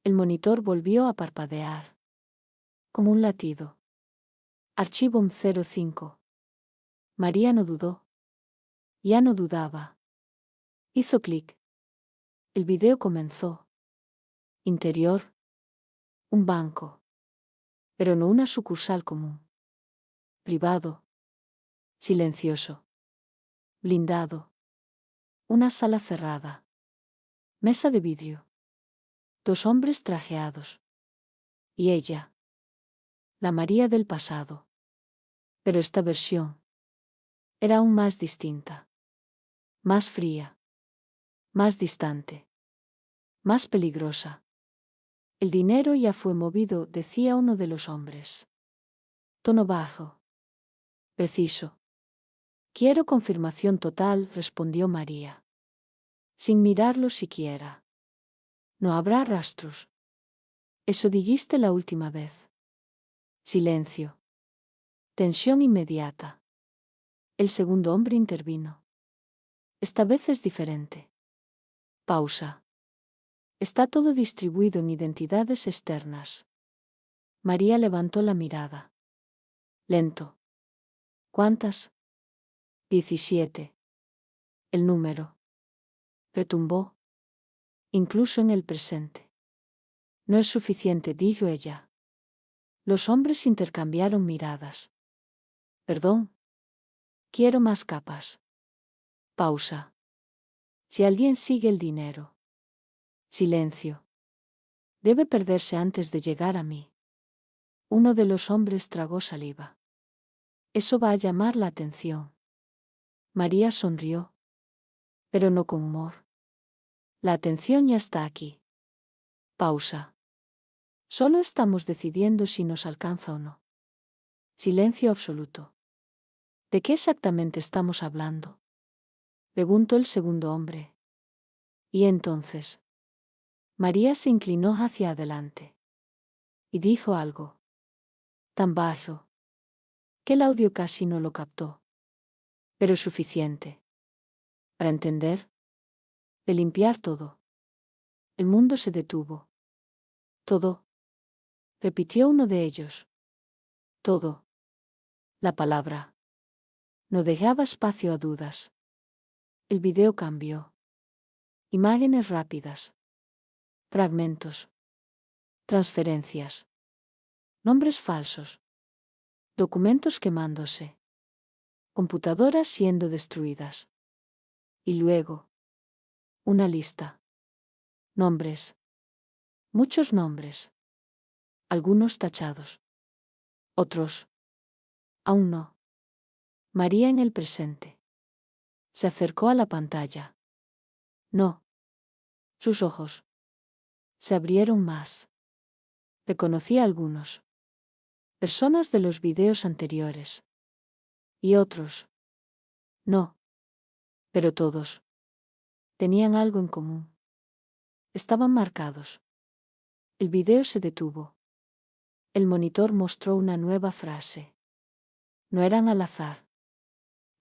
El monitor volvió a parpadear. Como un latido. Archivo 05. María no dudó. Ya no dudaba. Hizo clic. El video comenzó. Interior. Un banco. Pero no una sucursal común. Privado. Silencioso. Blindado. Una sala cerrada. Mesa de vidrio. 2 hombres trajeados. Y ella. La María del pasado. Pero esta versión era aún más distinta. Más fría. Más distante. Más peligrosa. El dinero ya fue movido, decía uno de los hombres. Tono bajo. Preciso. Quiero confirmación total, respondió María. Sin mirarlo siquiera. No habrá rastros. Eso dijiste la última vez. Silencio. Tensión inmediata. El segundo hombre intervino. Esta vez es diferente. Pausa. Está todo distribuido en identidades externas. María levantó la mirada. Lento. ¿Cuántas? 17. El número. Retumbó. Incluso en el presente. No es suficiente, dijo ella. Los hombres intercambiaron miradas. Perdón. Quiero más capas. Pausa. Si alguien sigue el dinero. Silencio. Debe perderse antes de llegar a mí. Uno de los hombres tragó saliva. Eso va a llamar la atención. María sonrió. Pero no con humor. La atención ya está aquí. Pausa. Solo estamos decidiendo si nos alcanza o no. Silencio absoluto. ¿De qué exactamente estamos hablando? Preguntó el segundo hombre. Y entonces. María se inclinó hacia adelante. Y dijo algo. Tan bajo. Que el audio casi no lo captó. Pero suficiente. Para entender. De limpiar todo. El mundo se detuvo. Todo. Repitió uno de ellos. Todo. La palabra. No dejaba espacio a dudas. El video cambió. Imágenes rápidas. Fragmentos. Transferencias. Nombres falsos. Documentos quemándose. Computadoras siendo destruidas. Y luego. Una lista. Nombres. Muchos nombres. Algunos tachados. Otros. Aún no. María en el presente. Se acercó a la pantalla. No. Sus ojos. Se abrieron más. Reconocí a algunos. Personas de los videos anteriores. Y otros. No. Pero todos. Tenían algo en común. Estaban marcados. El video se detuvo. El monitor mostró una nueva frase. No eran al azar.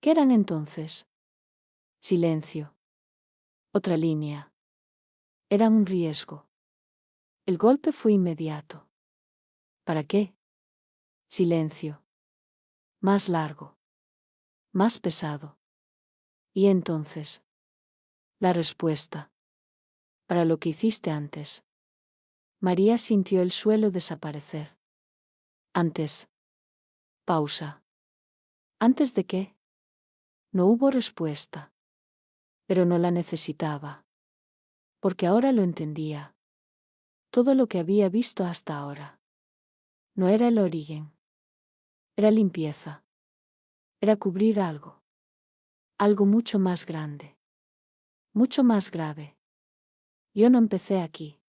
¿Qué eran entonces? Silencio. Otra línea. Eran un riesgo. El golpe fue inmediato. ¿Para qué? Silencio. Más largo. Más pesado. Y entonces. La respuesta. Para lo que hiciste antes. María sintió el suelo desaparecer. Antes. Pausa. ¿Antes de qué? No hubo respuesta. Pero no la necesitaba. Porque ahora lo entendía. Todo lo que había visto hasta ahora. No era el origen. Era limpieza. Era cubrir algo. Algo mucho más grande. Mucho más grave. Yo no empecé aquí.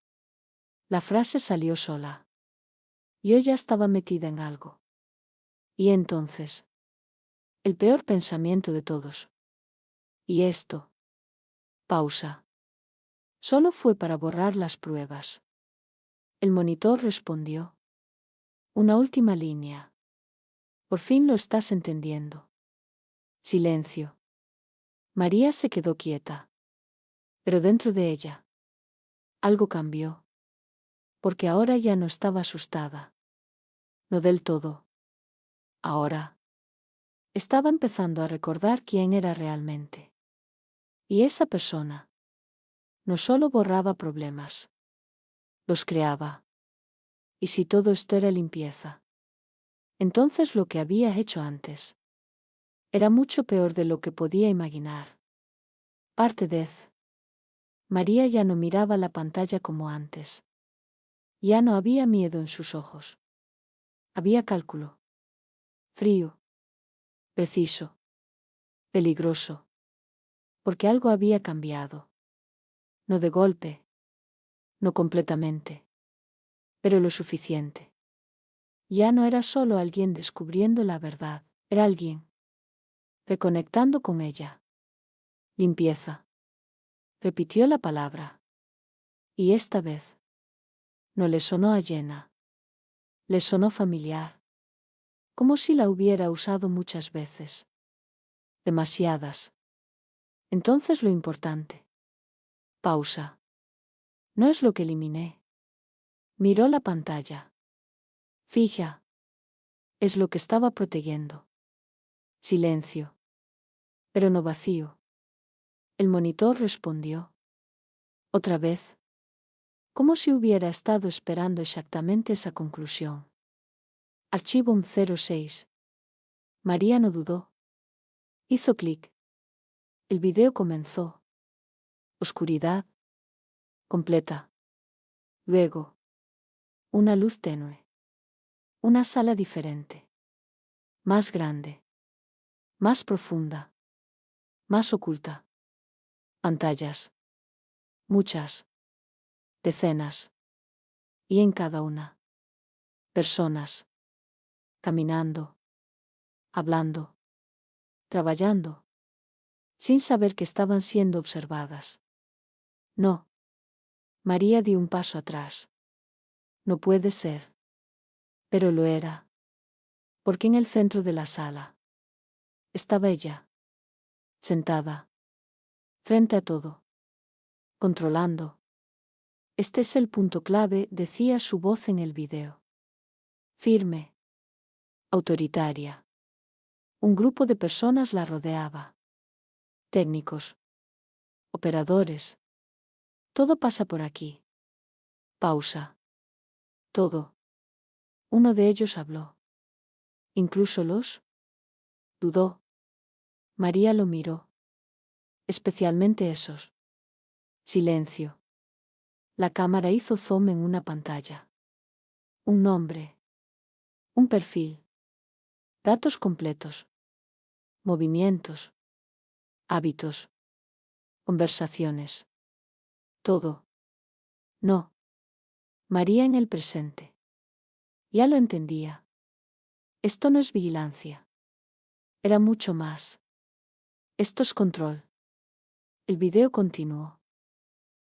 La frase salió sola. Yo ya estaba metida en algo. Y entonces. El peor pensamiento de todos. ¿Y esto? Pausa. Solo fue para borrar las pruebas. El monitor respondió. Una última línea. Por fin lo estás entendiendo. Silencio. María se quedó quieta. Pero dentro de ella. Algo cambió. Porque ahora ya no estaba asustada. No del todo. Ahora. Estaba empezando a recordar quién era realmente. Y esa persona. No solo borraba problemas. Los creaba. ¿Y si todo esto era limpieza? Entonces lo que había hecho antes. Era mucho peor de lo que podía imaginar. Parte de. María ya no miraba la pantalla como antes. Ya no había miedo en sus ojos. Había cálculo. Frío. Preciso. Peligroso. Porque algo había cambiado. No de golpe. No completamente. Pero lo suficiente. Ya no era solo alguien descubriendo la verdad. Era alguien. Reconectando con ella. Limpieza. Repitió la palabra. Y esta vez. No le sonó ajena. Le sonó familiar. Como si la hubiera usado muchas veces. Demasiadas. Entonces lo importante. Pausa. No es lo que eliminé. Miró la pantalla. Fija. Es lo que estaba protegiendo. Silencio. Pero no vacío. El monitor respondió. Otra vez. Como si hubiera estado esperando exactamente esa conclusión. Archivo 06. María no dudó. Hizo clic. El video comenzó. Oscuridad. Completa. Luego. Una luz tenue. Una sala diferente. Más grande. Más profunda. Más oculta. Pantallas. Muchas. Decenas. Y en cada una. Personas. Caminando. Hablando. Trabajando. Sin saber que estaban siendo observadas. No. María dio un paso atrás. No puede ser. Pero lo era. Porque en el centro de la sala estaba ella. Sentada. Frente a todo. Controlando. Este es el punto clave, decía su voz en el video. Firme. Autoritaria. Un grupo de personas la rodeaba. Técnicos. Operadores. Todo pasa por aquí. Pausa. Todo. Uno de ellos habló. ¿Incluso los? Dudó. María lo miró. Especialmente esos. Silencio. La cámara hizo zoom en una pantalla. Un nombre. Un perfil. Datos completos. Movimientos. Hábitos. Conversaciones. Todo. No. María en el presente. Ya lo entendía. Esto no es vigilancia. Era mucho más. Esto es control. El video continuó.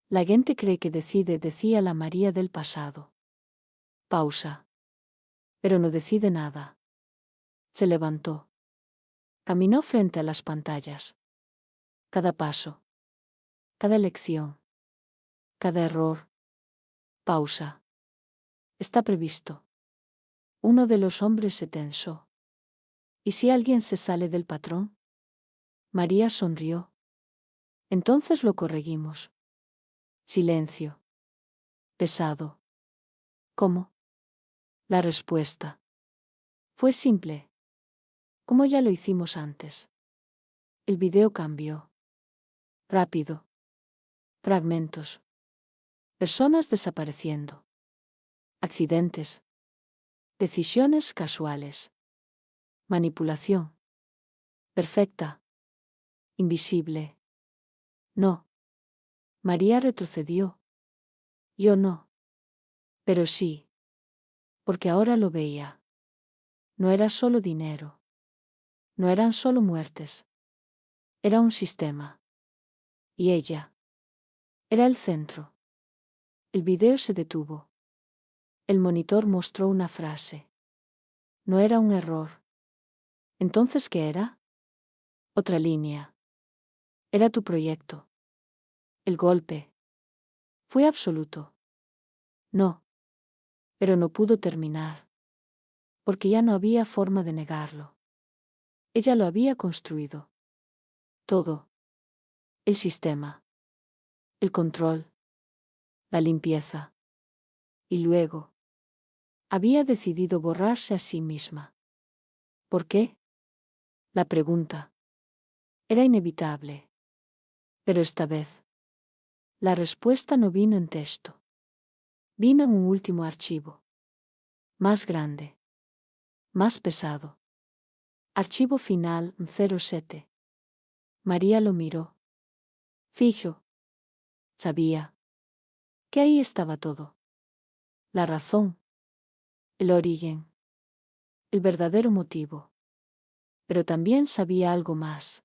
La gente cree que decide, decía la María del pasado. Pausa. Pero no decide nada. Se levantó. Caminó frente a las pantallas. Cada paso. Cada elección. Cada error. Pausa. Está previsto. Uno de los hombres se tensó. ¿Y si alguien se sale del patrón? María sonrió. Entonces lo corregimos. Silencio. Pesado. ¿Cómo? La respuesta fue simple. Como ya lo hicimos antes. El video cambió. Rápido. Fragmentos. Personas desapareciendo. Accidentes. Decisiones casuales. Manipulación. Perfecta. Invisible. No. María retrocedió. Yo no. Pero sí. Porque ahora lo veía. No era solo dinero. No eran solo muertes. Era un sistema. Y ella. Era el centro. El video se detuvo. El monitor mostró una frase. No era un error. ¿Entonces qué era? Otra línea. Era tu proyecto. El golpe. Fue absoluto. No. Pero no pudo terminar. Porque ya no había forma de negarlo. Ella lo había construido. Todo. El sistema. El control. La limpieza. Y luego. Había decidido borrarse a sí misma. ¿Por qué? La pregunta. Era inevitable. Pero esta vez. La respuesta no vino en texto. Vino en un último archivo. Más grande. Más pesado. Archivo final 07. María lo miró. Fijo. Sabía. Que ahí estaba todo. La razón. El origen. El verdadero motivo. Pero también sabía algo más.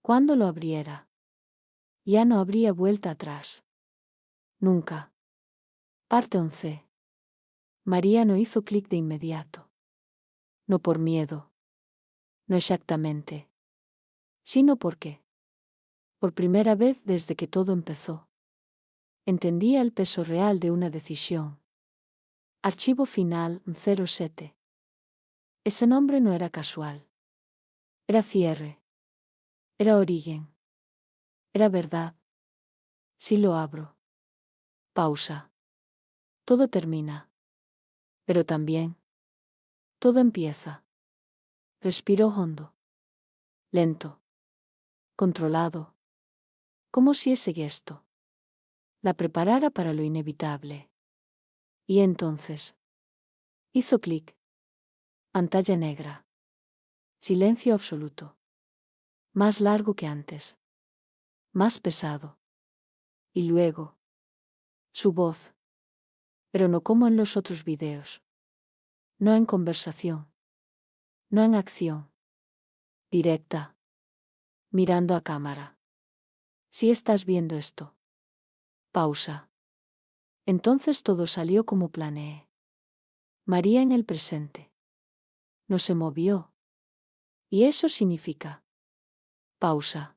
Cuando lo abriera, ya no habría vuelta atrás. Nunca. Parte 11. María no hizo clic de inmediato. No por miedo. No exactamente. Sino porque, por primera vez desde que todo empezó, entendía el peso real de una decisión. Archivo final 07. Ese nombre no era casual. Era cierre. Era origen. Era verdad. Si lo abro. Pausa. Todo termina. Pero también. Todo empieza. Respiró hondo. Lento. Controlado. Como si ese gesto la preparara para lo inevitable. Y entonces hizo clic. Pantalla negra. Silencio absoluto. Más largo que antes. Más pesado. Y luego su voz. Pero no como en los otros videos. No en conversación. No en acción. Directa. Mirando a cámara. Si estás viendo esto. Pausa. Entonces todo salió como planeé. María en el presente. No se movió. Y eso significa. Pausa.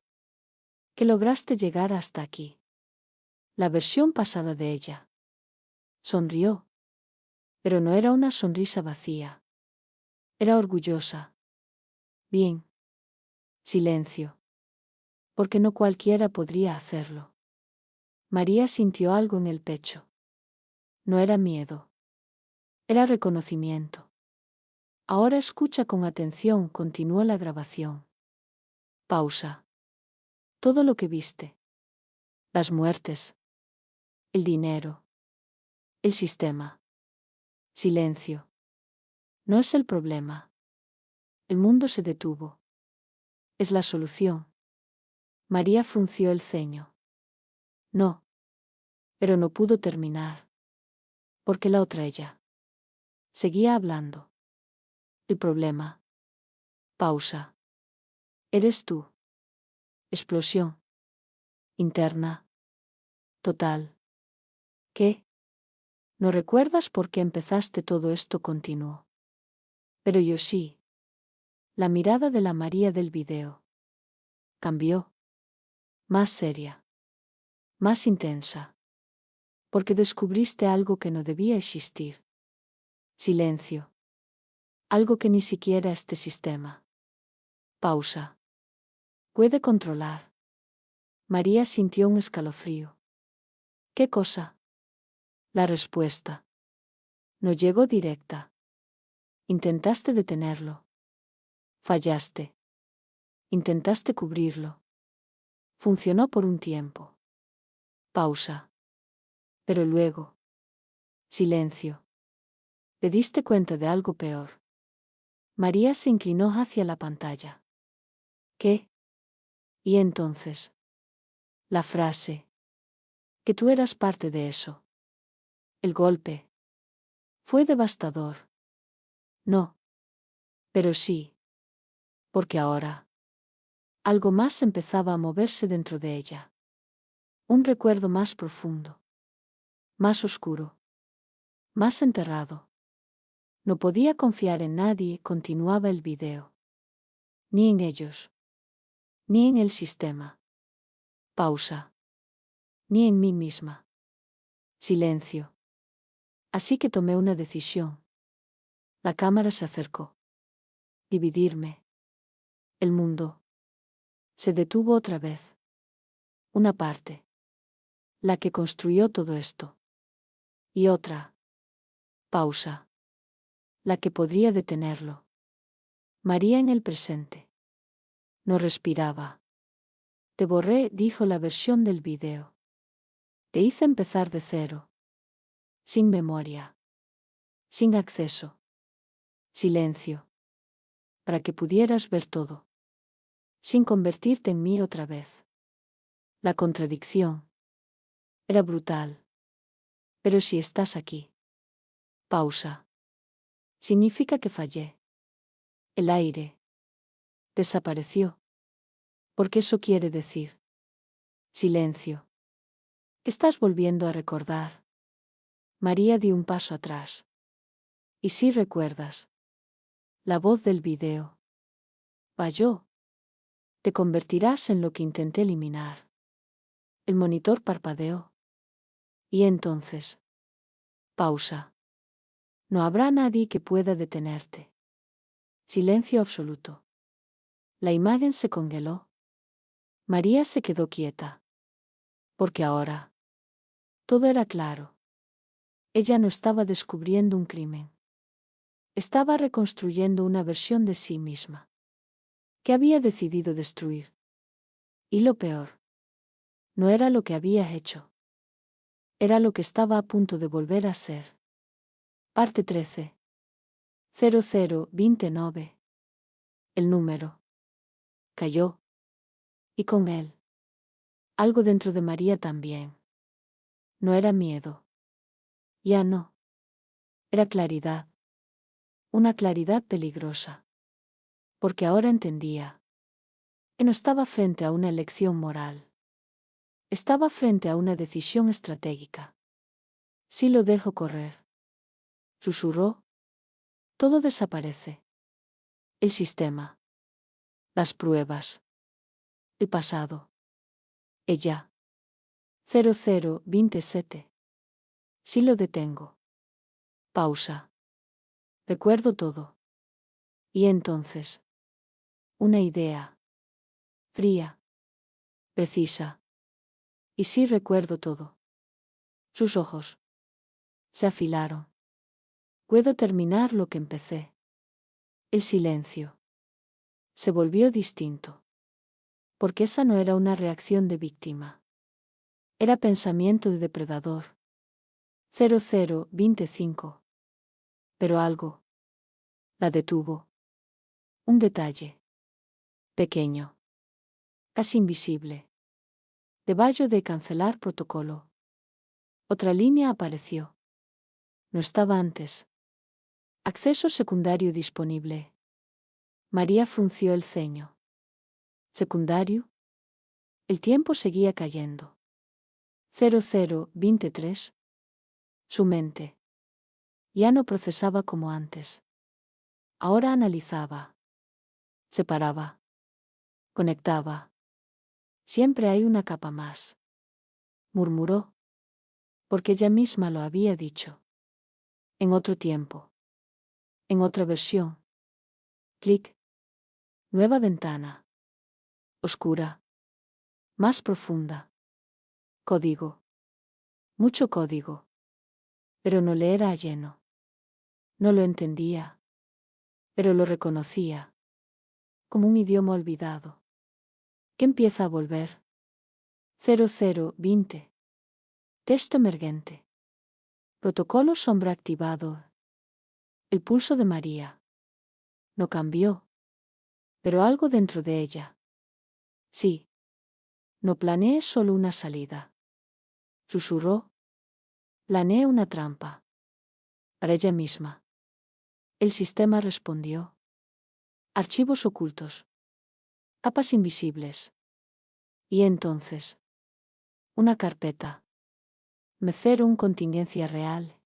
Que lograste llegar hasta aquí. La versión pasada de ella. Sonrió. Pero no era una sonrisa vacía. Era orgullosa. Bien. Silencio. Porque no cualquiera podría hacerlo. María sintió algo en el pecho. No era miedo. Era reconocimiento. Ahora escucha con atención, continuó la grabación. Pausa. Todo lo que viste. Las muertes. El dinero. El sistema. Silencio. No es el problema. El mundo se detuvo. Es la solución. María frunció el ceño. No. Pero no pudo terminar. Porque la otra ella seguía hablando. El problema. Pausa. Eres tú. Explosión. Interna. Total. ¿Qué? ¿No recuerdas por qué empezaste todo esto? Continuó. Pero yo sí. La mirada de la María del video cambió. Más seria. Más intensa. Porque descubriste algo que no debía existir. Silencio. Algo que ni siquiera este sistema. Pausa. Puede controlar. María sintió un escalofrío. ¿Qué cosa? La respuesta. No llegó directa. Intentaste detenerlo. Fallaste. Intentaste cubrirlo. Funcionó por un tiempo. Pausa. Pero luego. Silencio. ¿Te diste cuenta de algo peor? María se inclinó hacia la pantalla. ¿Qué? Y entonces. La frase. Que tú eras parte de eso. El golpe. Fue devastador. No. Pero sí. Porque ahora. Algo más empezaba a moverse dentro de ella. Un recuerdo más profundo. Más oscuro. Más enterrado. No podía confiar en nadie, continuaba el video. Ni en ellos. Ni en el sistema. Pausa. Ni en mí misma. Silencio. Así que tomé una decisión. La cámara se acercó. Dividirme. El mundo. Se detuvo otra vez. Una parte. La que construyó todo esto. Y otra. Pausa. La que podría detenerlo. María en el presente. No respiraba. Te borré, dijo la versión del video. Te hice empezar de cero. Sin memoria. Sin acceso. Silencio. Para que pudieras ver todo. Sin convertirte en mí otra vez. La contradicción. Era brutal. Pero si estás aquí. Pausa. Significa que fallé. El aire. Desapareció. Porque eso quiere decir. Silencio. Estás volviendo a recordar. María dio un paso atrás. ¿Y si recuerdas? La voz del video. Falló. Te convertirás en lo que intenté eliminar. El monitor parpadeó. Y entonces. Pausa. No habrá nadie que pueda detenerte. Silencio absoluto. La imagen se congeló. María se quedó quieta. Porque ahora. Todo era claro. Ella no estaba descubriendo un crimen. Estaba reconstruyendo una versión de sí misma. Que había decidido destruir. Y lo peor. No era lo que había hecho. Era lo que estaba a punto de volver a ser. Parte 13. 0029. El número. Cayó. Y con él. Algo dentro de María también. No era miedo. Ya no. Era claridad. Una claridad peligrosa. Porque ahora entendía. Que no estaba frente a una elección moral. Estaba frente a una decisión estratégica. Si lo dejo correr. Susurró. Todo desaparece. El sistema. Las pruebas. El pasado. Ella. 0027. Si lo detengo. Pausa. Recuerdo todo. Y entonces. Una idea. Fría. Precisa. Y sí recuerdo todo. Sus ojos. Se afilaron. Puedo terminar lo que empecé. El silencio. Se volvió distinto. Porque esa no era una reacción de víctima. Era pensamiento de depredador. 0025. Pero algo. La detuvo. Un detalle. Pequeño. Casi invisible. Debajo de cancelar protocolo. Otra línea apareció. No estaba antes. Acceso secundario disponible. María frunció el ceño. ¿Secundario? El tiempo seguía cayendo. 0023. Su mente. Ya no procesaba como antes. Ahora analizaba. Separaba. Conectaba. Siempre hay una capa más. Murmuró. Porque ella misma lo había dicho. En otro tiempo. En otra versión. Clic. Nueva ventana. Oscura. Más profunda. Código. Mucho código. Pero no le era lleno. No lo entendía. Pero lo reconocía. Como un idioma olvidado. Que empieza a volver. 0020. Texto emergente. Protocolo sombra activado. El pulso de María. No cambió. Pero algo dentro de ella. Sí. No planeé solo una salida. Susurró. Planeé una trampa. Para ella misma. El sistema respondió. Archivos ocultos. Capas invisibles. Y entonces. Una carpeta. Mecer un contingencia real.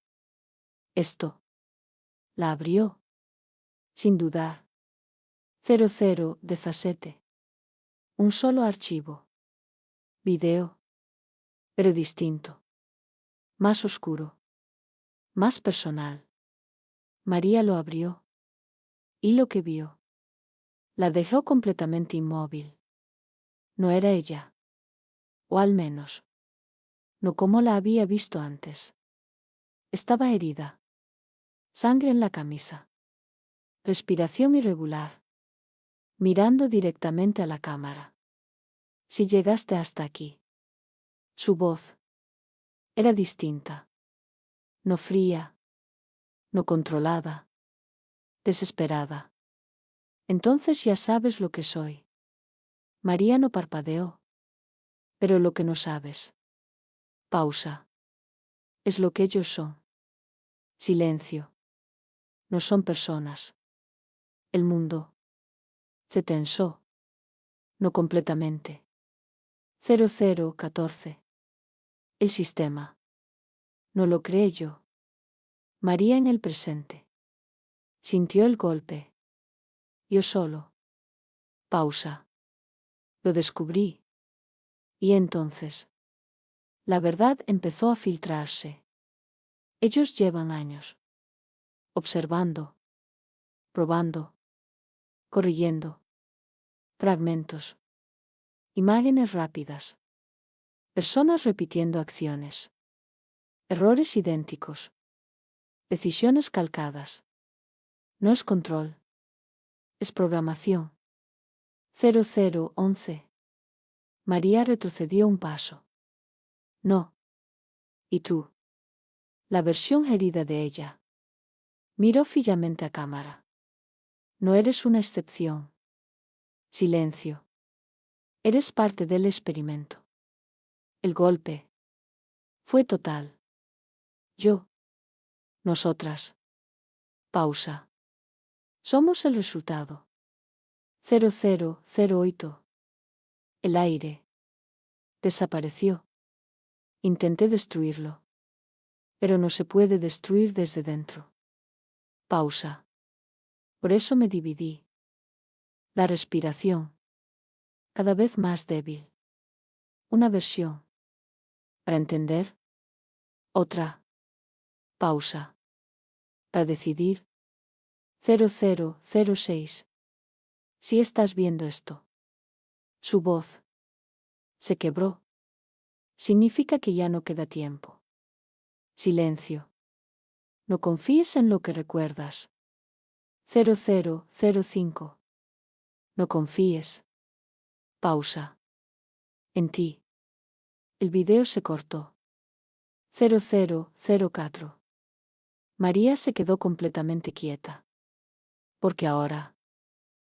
Esto. La abrió. Sin dudar. 0017. Un solo archivo. Video. Pero distinto. Más oscuro. Más personal. María lo abrió. Y lo que vio. La dejó completamente inmóvil. No era ella. O al menos. No como la había visto antes. Estaba herida. Sangre en la camisa. Respiración irregular. Mirando directamente a la cámara. Si llegaste hasta aquí. Su voz. Era distinta. No fría. No controlada. Desesperada. Entonces ya sabes lo que soy. María no parpadeó. Pero lo que no sabes. Pausa. Es lo que ellos son. Silencio. No son personas. El mundo. Se tensó. No completamente. 0014. El sistema. No lo creyó. María en el presente. Sintió el golpe. Yo solo. Pausa. Lo descubrí. Y entonces. La verdad empezó a filtrarse. Ellos llevan años. Observando. Probando. Corrigiendo. Fragmentos. Imágenes rápidas. Personas repitiendo acciones. Errores idénticos. Decisiones calcadas. No es control. Es programación. 0011. María retrocedió un paso. No. ¿Y tú? La versión herida de ella. Miró fijamente a cámara. No eres una excepción. Silencio. Eres parte del experimento. El golpe. Fue total. Yo. Nosotras. Pausa. Somos el resultado. 0008. El aire. Desapareció. Intenté destruirlo. Pero no se puede destruir desde dentro. Pausa. Por eso me dividí. La respiración. Cada vez más débil. Una versión. Para entender. Otra. Pausa. Para decidir. 0006. Si estás viendo esto. Su voz. Se quebró. Significa que ya no queda tiempo. Silencio. No confíes en lo que recuerdas. 0005. No confíes. Pausa. En ti. El video se cortó. 0004. María se quedó completamente quieta. Porque ahora.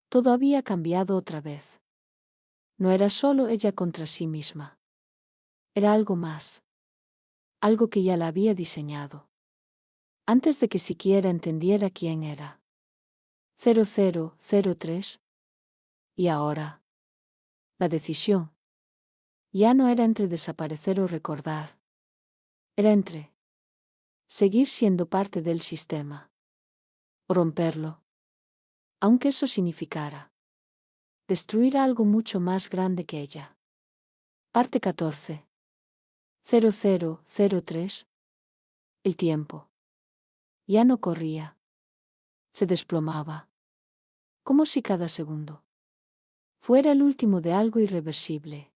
Todo había cambiado otra vez. No era solo ella contra sí misma. Era algo más. Algo que ya la había diseñado. Antes de que siquiera entendiera quién era. 0003. Y ahora. La decisión. Ya no era entre desaparecer o recordar. Era entre. Seguir siendo parte del sistema. O romperlo. Aunque eso significara. Destruir algo mucho más grande que ella. Parte 14. 0003. El tiempo. Ya no corría. Se desplomaba. Como si cada segundo fuera el último de algo irreversible.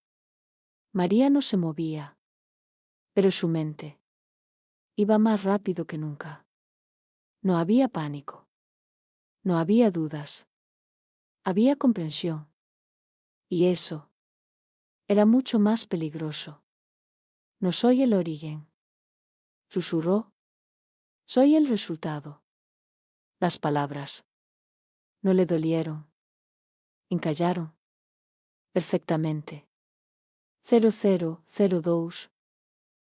María no se movía. Pero su mente iba más rápido que nunca. No había pánico. No había dudas. Había comprensión. Y eso era mucho más peligroso. No soy el origen. Susurró. Soy el resultado. Las palabras no le dolieron. Encallaron. Perfectamente. 0002.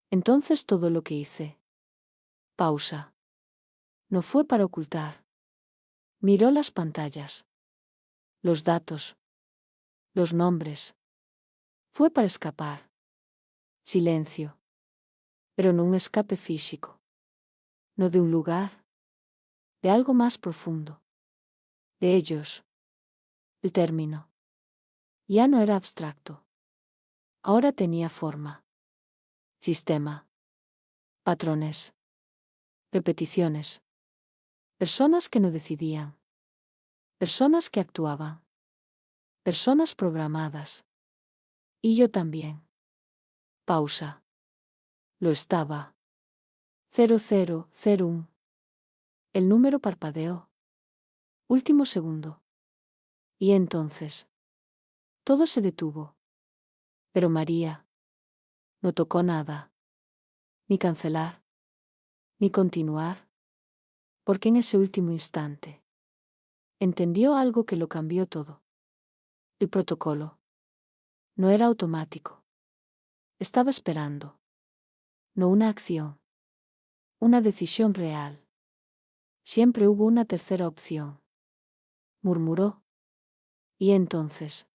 Entonces todo lo que hice. Pausa. No fue para ocultar. Miró las pantallas. Los datos. Los nombres. Fue para escapar. Silencio. Pero no un escape físico. No de un lugar. De algo más profundo. De ellos. El término. Ya no era abstracto. Ahora tenía forma. Sistema. Patrones. Repeticiones. Personas que no decidían. Personas que actuaban. Personas programadas. Y yo también. Pausa. Lo estaba. 0001. El número parpadeó. Último segundo. Y entonces. Todo se detuvo. Pero María no tocó nada. Ni cancelar. Ni continuar. Porque en ese último instante entendió algo que lo cambió todo. El protocolo no era automático. Estaba esperando. No una acción. Una decisión real. Siempre hubo una tercera opción. Murmuró. Y entonces.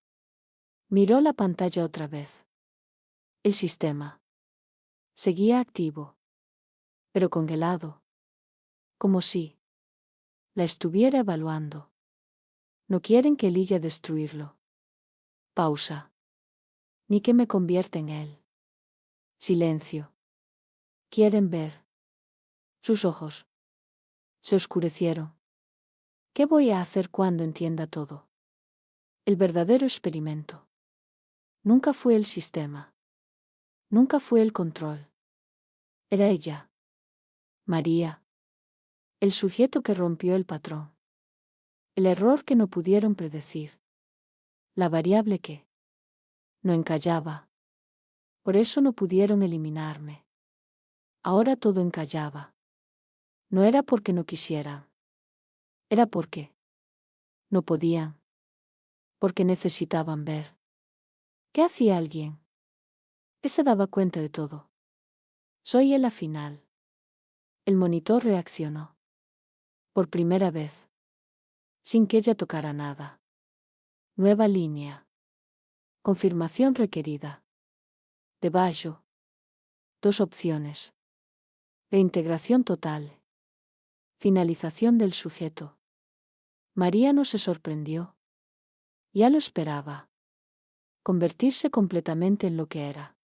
Miró la pantalla otra vez. El sistema seguía activo. pero congelado. Como si la estuviera evaluando. No quieren que elija destruirlo. Pausa. Ni que me convierta en él. Silencio. Quieren ver. Sus ojos se oscurecieron. ¿Qué voy a hacer cuando entienda todo? El verdadero experimento. Nunca fue el sistema. Nunca fue el control. Era ella. María. El sujeto que rompió el patrón. El error que no pudieron predecir. La variable que no encallaba. Por eso no pudieron eliminarme. Ahora todo encallaba. No era porque no quisieran. Era porque no podían. Porque necesitaban ver. ¿Qué hacía alguien que se daba cuenta de todo? Soy él al final. El monitor reaccionó. Por primera vez. Sin que ella tocara nada. Nueva línea. Confirmación requerida. Debajo. 2 opciones. Reintegración total. Finalización del sujeto. María no se sorprendió. Ya lo esperaba. Convertirse completamente en lo que era.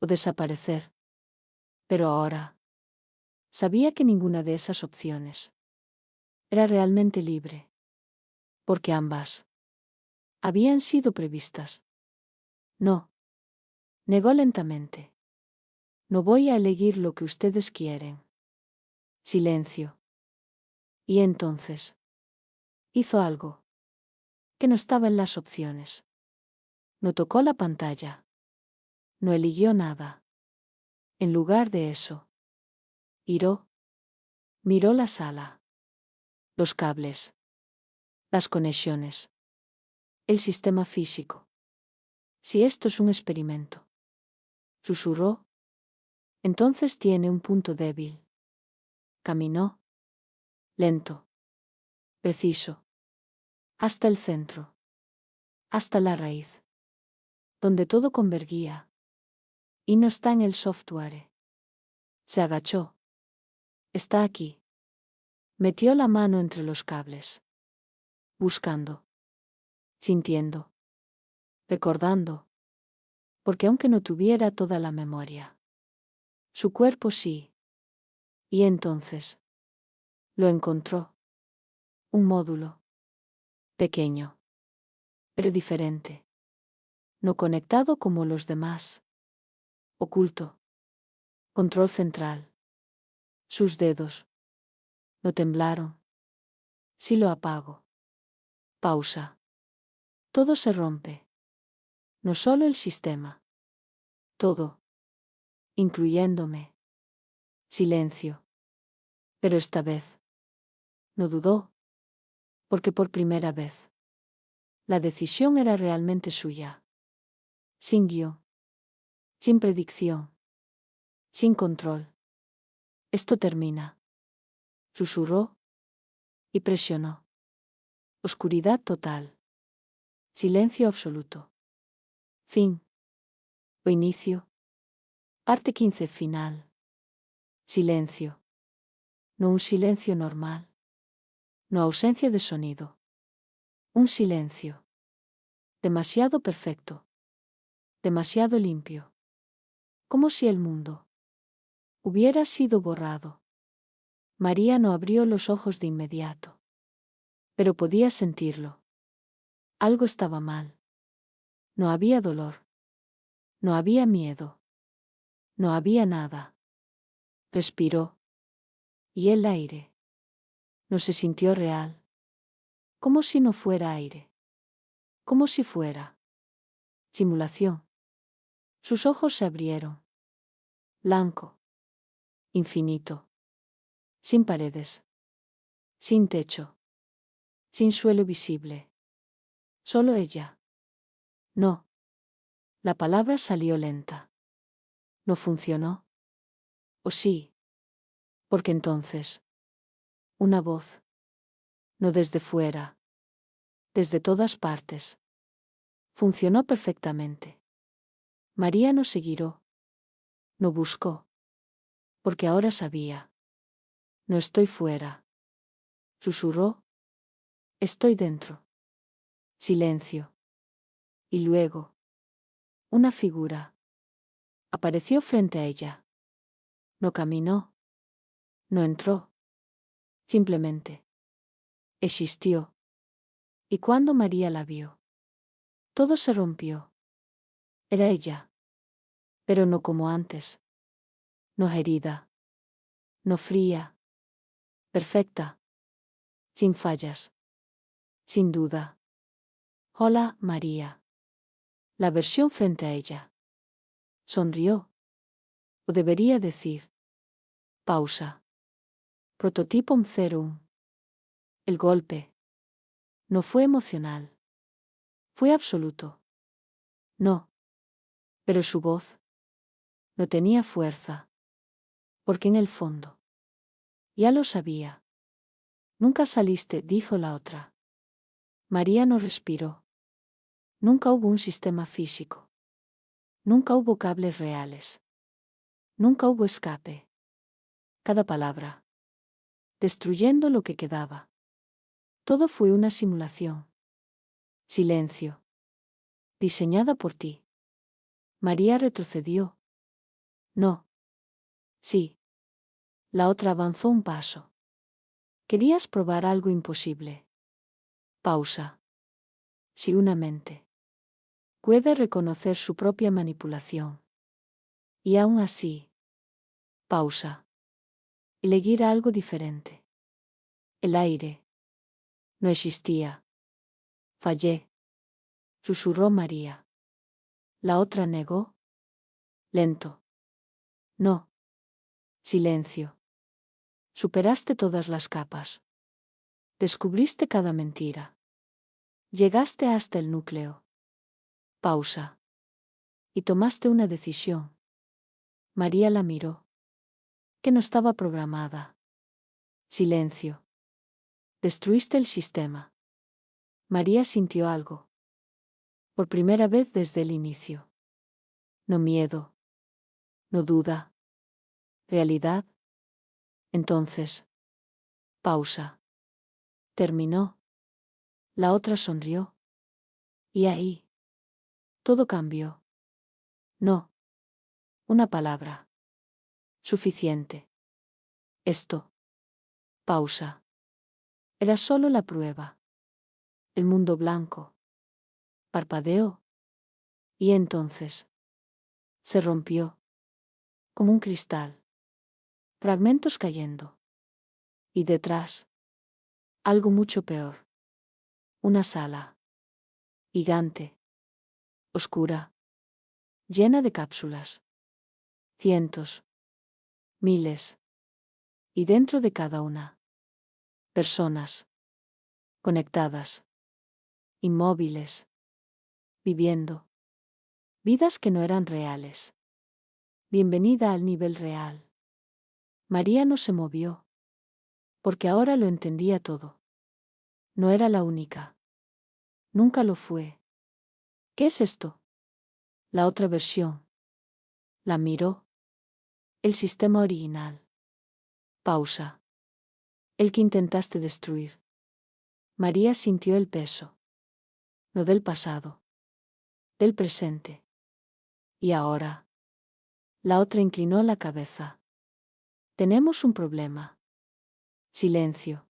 O desaparecer. Pero ahora sabía que ninguna de esas opciones era realmente libre. Porque ambas habían sido previstas. No. Negó lentamente. No voy a elegir lo que ustedes quieren. Silencio. Y entonces hizo algo que no estaba en las opciones. No tocó la pantalla. No eligió nada. En lugar de eso, miró la sala. Los cables. Las conexiones. El sistema físico. Si esto es un experimento, susurró, entonces tiene un punto débil. Caminó. Lento. Preciso. Hasta el centro. Hasta la raíz. Donde todo convergía. Y no está en el software. Se agachó. Está aquí. Metió la mano entre los cables. Buscando. Sintiendo. Recordando. Porque aunque no tuviera toda la memoria, su cuerpo sí. Y entonces lo encontró. Un módulo. Pequeño. Pero diferente. No conectado como los demás. Oculto. Control central. Sus dedos no temblaron. Si lo apago. Pausa. Todo se rompe. No solo el sistema. Todo. Incluyéndome. Silencio. Pero esta vez no dudó. Porque por primera vez la decisión era realmente suya. Sin guión. Sin predicción. Sin control. Esto termina. Susurró. Y presionó. Oscuridad total. Silencio absoluto. Fin. O inicio. Parte 15 final. Silencio. No un silencio normal. No ausencia de sonido. Un silencio. Demasiado perfecto. Demasiado limpio. Como si el mundo hubiera sido borrado. María no abrió los ojos de inmediato. Pero podía sentirlo. Algo estaba mal. No había dolor. No había miedo. No había nada. Respiró. Y el aire no se sintió real. Como si no fuera aire. Como si fuera simulación. Sus ojos se abrieron. Blanco. Infinito. Sin paredes. Sin techo. Sin suelo visible. Solo ella. No. La palabra salió lenta. No funcionó. ¿O sí? Porque entonces. Una voz. No desde fuera. Desde todas partes. Funcionó perfectamente. María no se giró. No buscó. Porque ahora sabía. No estoy fuera. Susurró. Estoy dentro. Silencio. Y luego. Una figura. Apareció frente a ella. No caminó. No entró. Simplemente. Existió. Y cuando María la vio, todo se rompió. Era ella. Pero no como antes. No herida. No fría. Perfecta. Sin fallas. Sin duda. Hola, María. La versión frente a ella. Sonrió. O debería decir. Pausa. Prototipo 01. El golpe. No fue emocional. Fue absoluto. No. Pero su voz. No tenía fuerza. Porque en el fondo. Ya lo sabía. Nunca saliste, dijo la otra. María no respiró. Nunca hubo un sistema físico. Nunca hubo cables reales. Nunca hubo escape. Cada palabra. Destruyendo lo que quedaba. Todo fue una simulación. Silencio. Diseñada por ti. María retrocedió. No. Sí. La otra avanzó un paso. Querías probar algo imposible. Pausa. Si una mente puede reconocer su propia manipulación. Y aún así. Pausa. Elegir algo diferente. El aire. No existía. Fallé. Susurró María. La otra negó. Lento. No. Silencio. Superaste todas las capas. Descubriste cada mentira. Llegaste hasta el núcleo. Pausa. Y tomaste una decisión. María la miró. Que no estaba programada. Silencio. Destruiste el sistema. María sintió algo. Por primera vez desde el inicio. No miedo. No duda. Realidad. Entonces. Pausa. Terminó. La otra sonrió. Y ahí. Todo cambió. No. Una palabra. Suficiente. Esto. Pausa. Era solo la prueba. El mundo blanco. Parpadeó. Y entonces. Se rompió. Como un cristal. Fragmentos cayendo. Y detrás. Algo mucho peor. Una sala. Gigante. Oscura. Llena de cápsulas. Cientos. Miles. Y dentro de cada una. Personas. Conectadas. Inmóviles. Viviendo. Vidas que no eran reales. Bienvenida al nivel real. María no se movió. Porque ahora lo entendía todo. No era la única. Nunca lo fue. ¿Qué es esto? La otra versión. La miró. El sistema original. Pausa. El que intentaste destruir. María sintió el peso. No del pasado. Del presente. Y ahora. La otra inclinó la cabeza. Tenemos un problema. Silencio.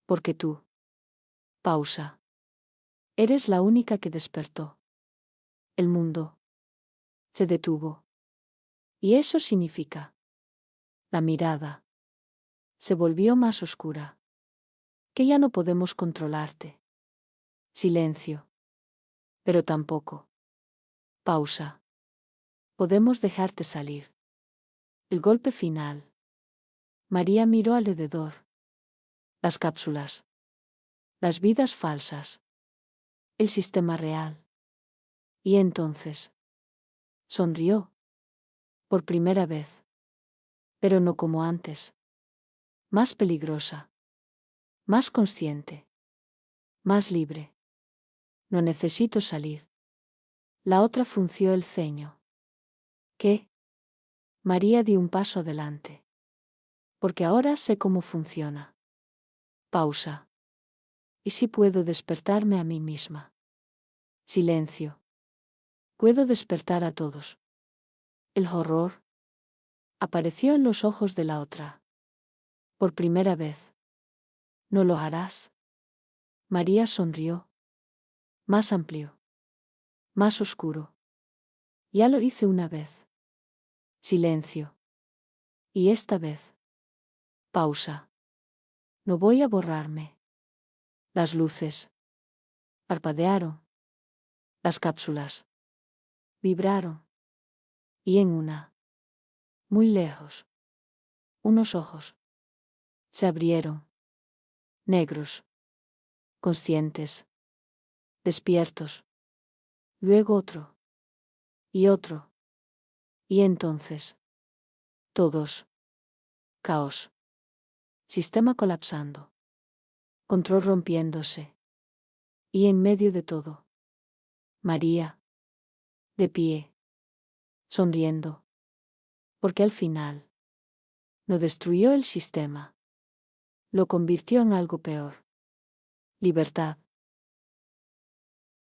Porque tú. Pausa. Eres la única que despertó. El mundo. Se detuvo. Y eso significa. La mirada. Se volvió más oscura. Que ya no podemos controlarte. Silencio. Pero tampoco. Pausa. Podemos dejarte salir. El golpe final. María miró alrededor. Las cápsulas. Las vidas falsas. El sistema real. Y entonces. Sonrió. Por primera vez. Pero no como antes. Más peligrosa. Más consciente. Más libre. No necesito salir. La otra frunció el ceño. ¿Qué? María dio un paso adelante. Porque ahora sé cómo funciona. Pausa. ¿Y si puedo despertarme a mí misma? Silencio. Puedo despertar a todos. El horror apareció en los ojos de la otra. Por primera vez. ¿No lo harás? María sonrió. Más amplio. Más oscuro. Ya lo hice una vez. Silencio. Y esta vez. Pausa. No voy a borrarme. Las luces. Parpadearon. Las cápsulas. Vibraron. Y en una. Muy lejos. Unos ojos. Se abrieron. Negros. Conscientes. Despiertos. Luego otro. Y otro. Y entonces. Todos. Caos. Sistema colapsando. Control rompiéndose. Y en medio de todo. María. De pie. Sonriendo. Porque al final. No destruyó el sistema. Lo convirtió en algo peor. Libertad.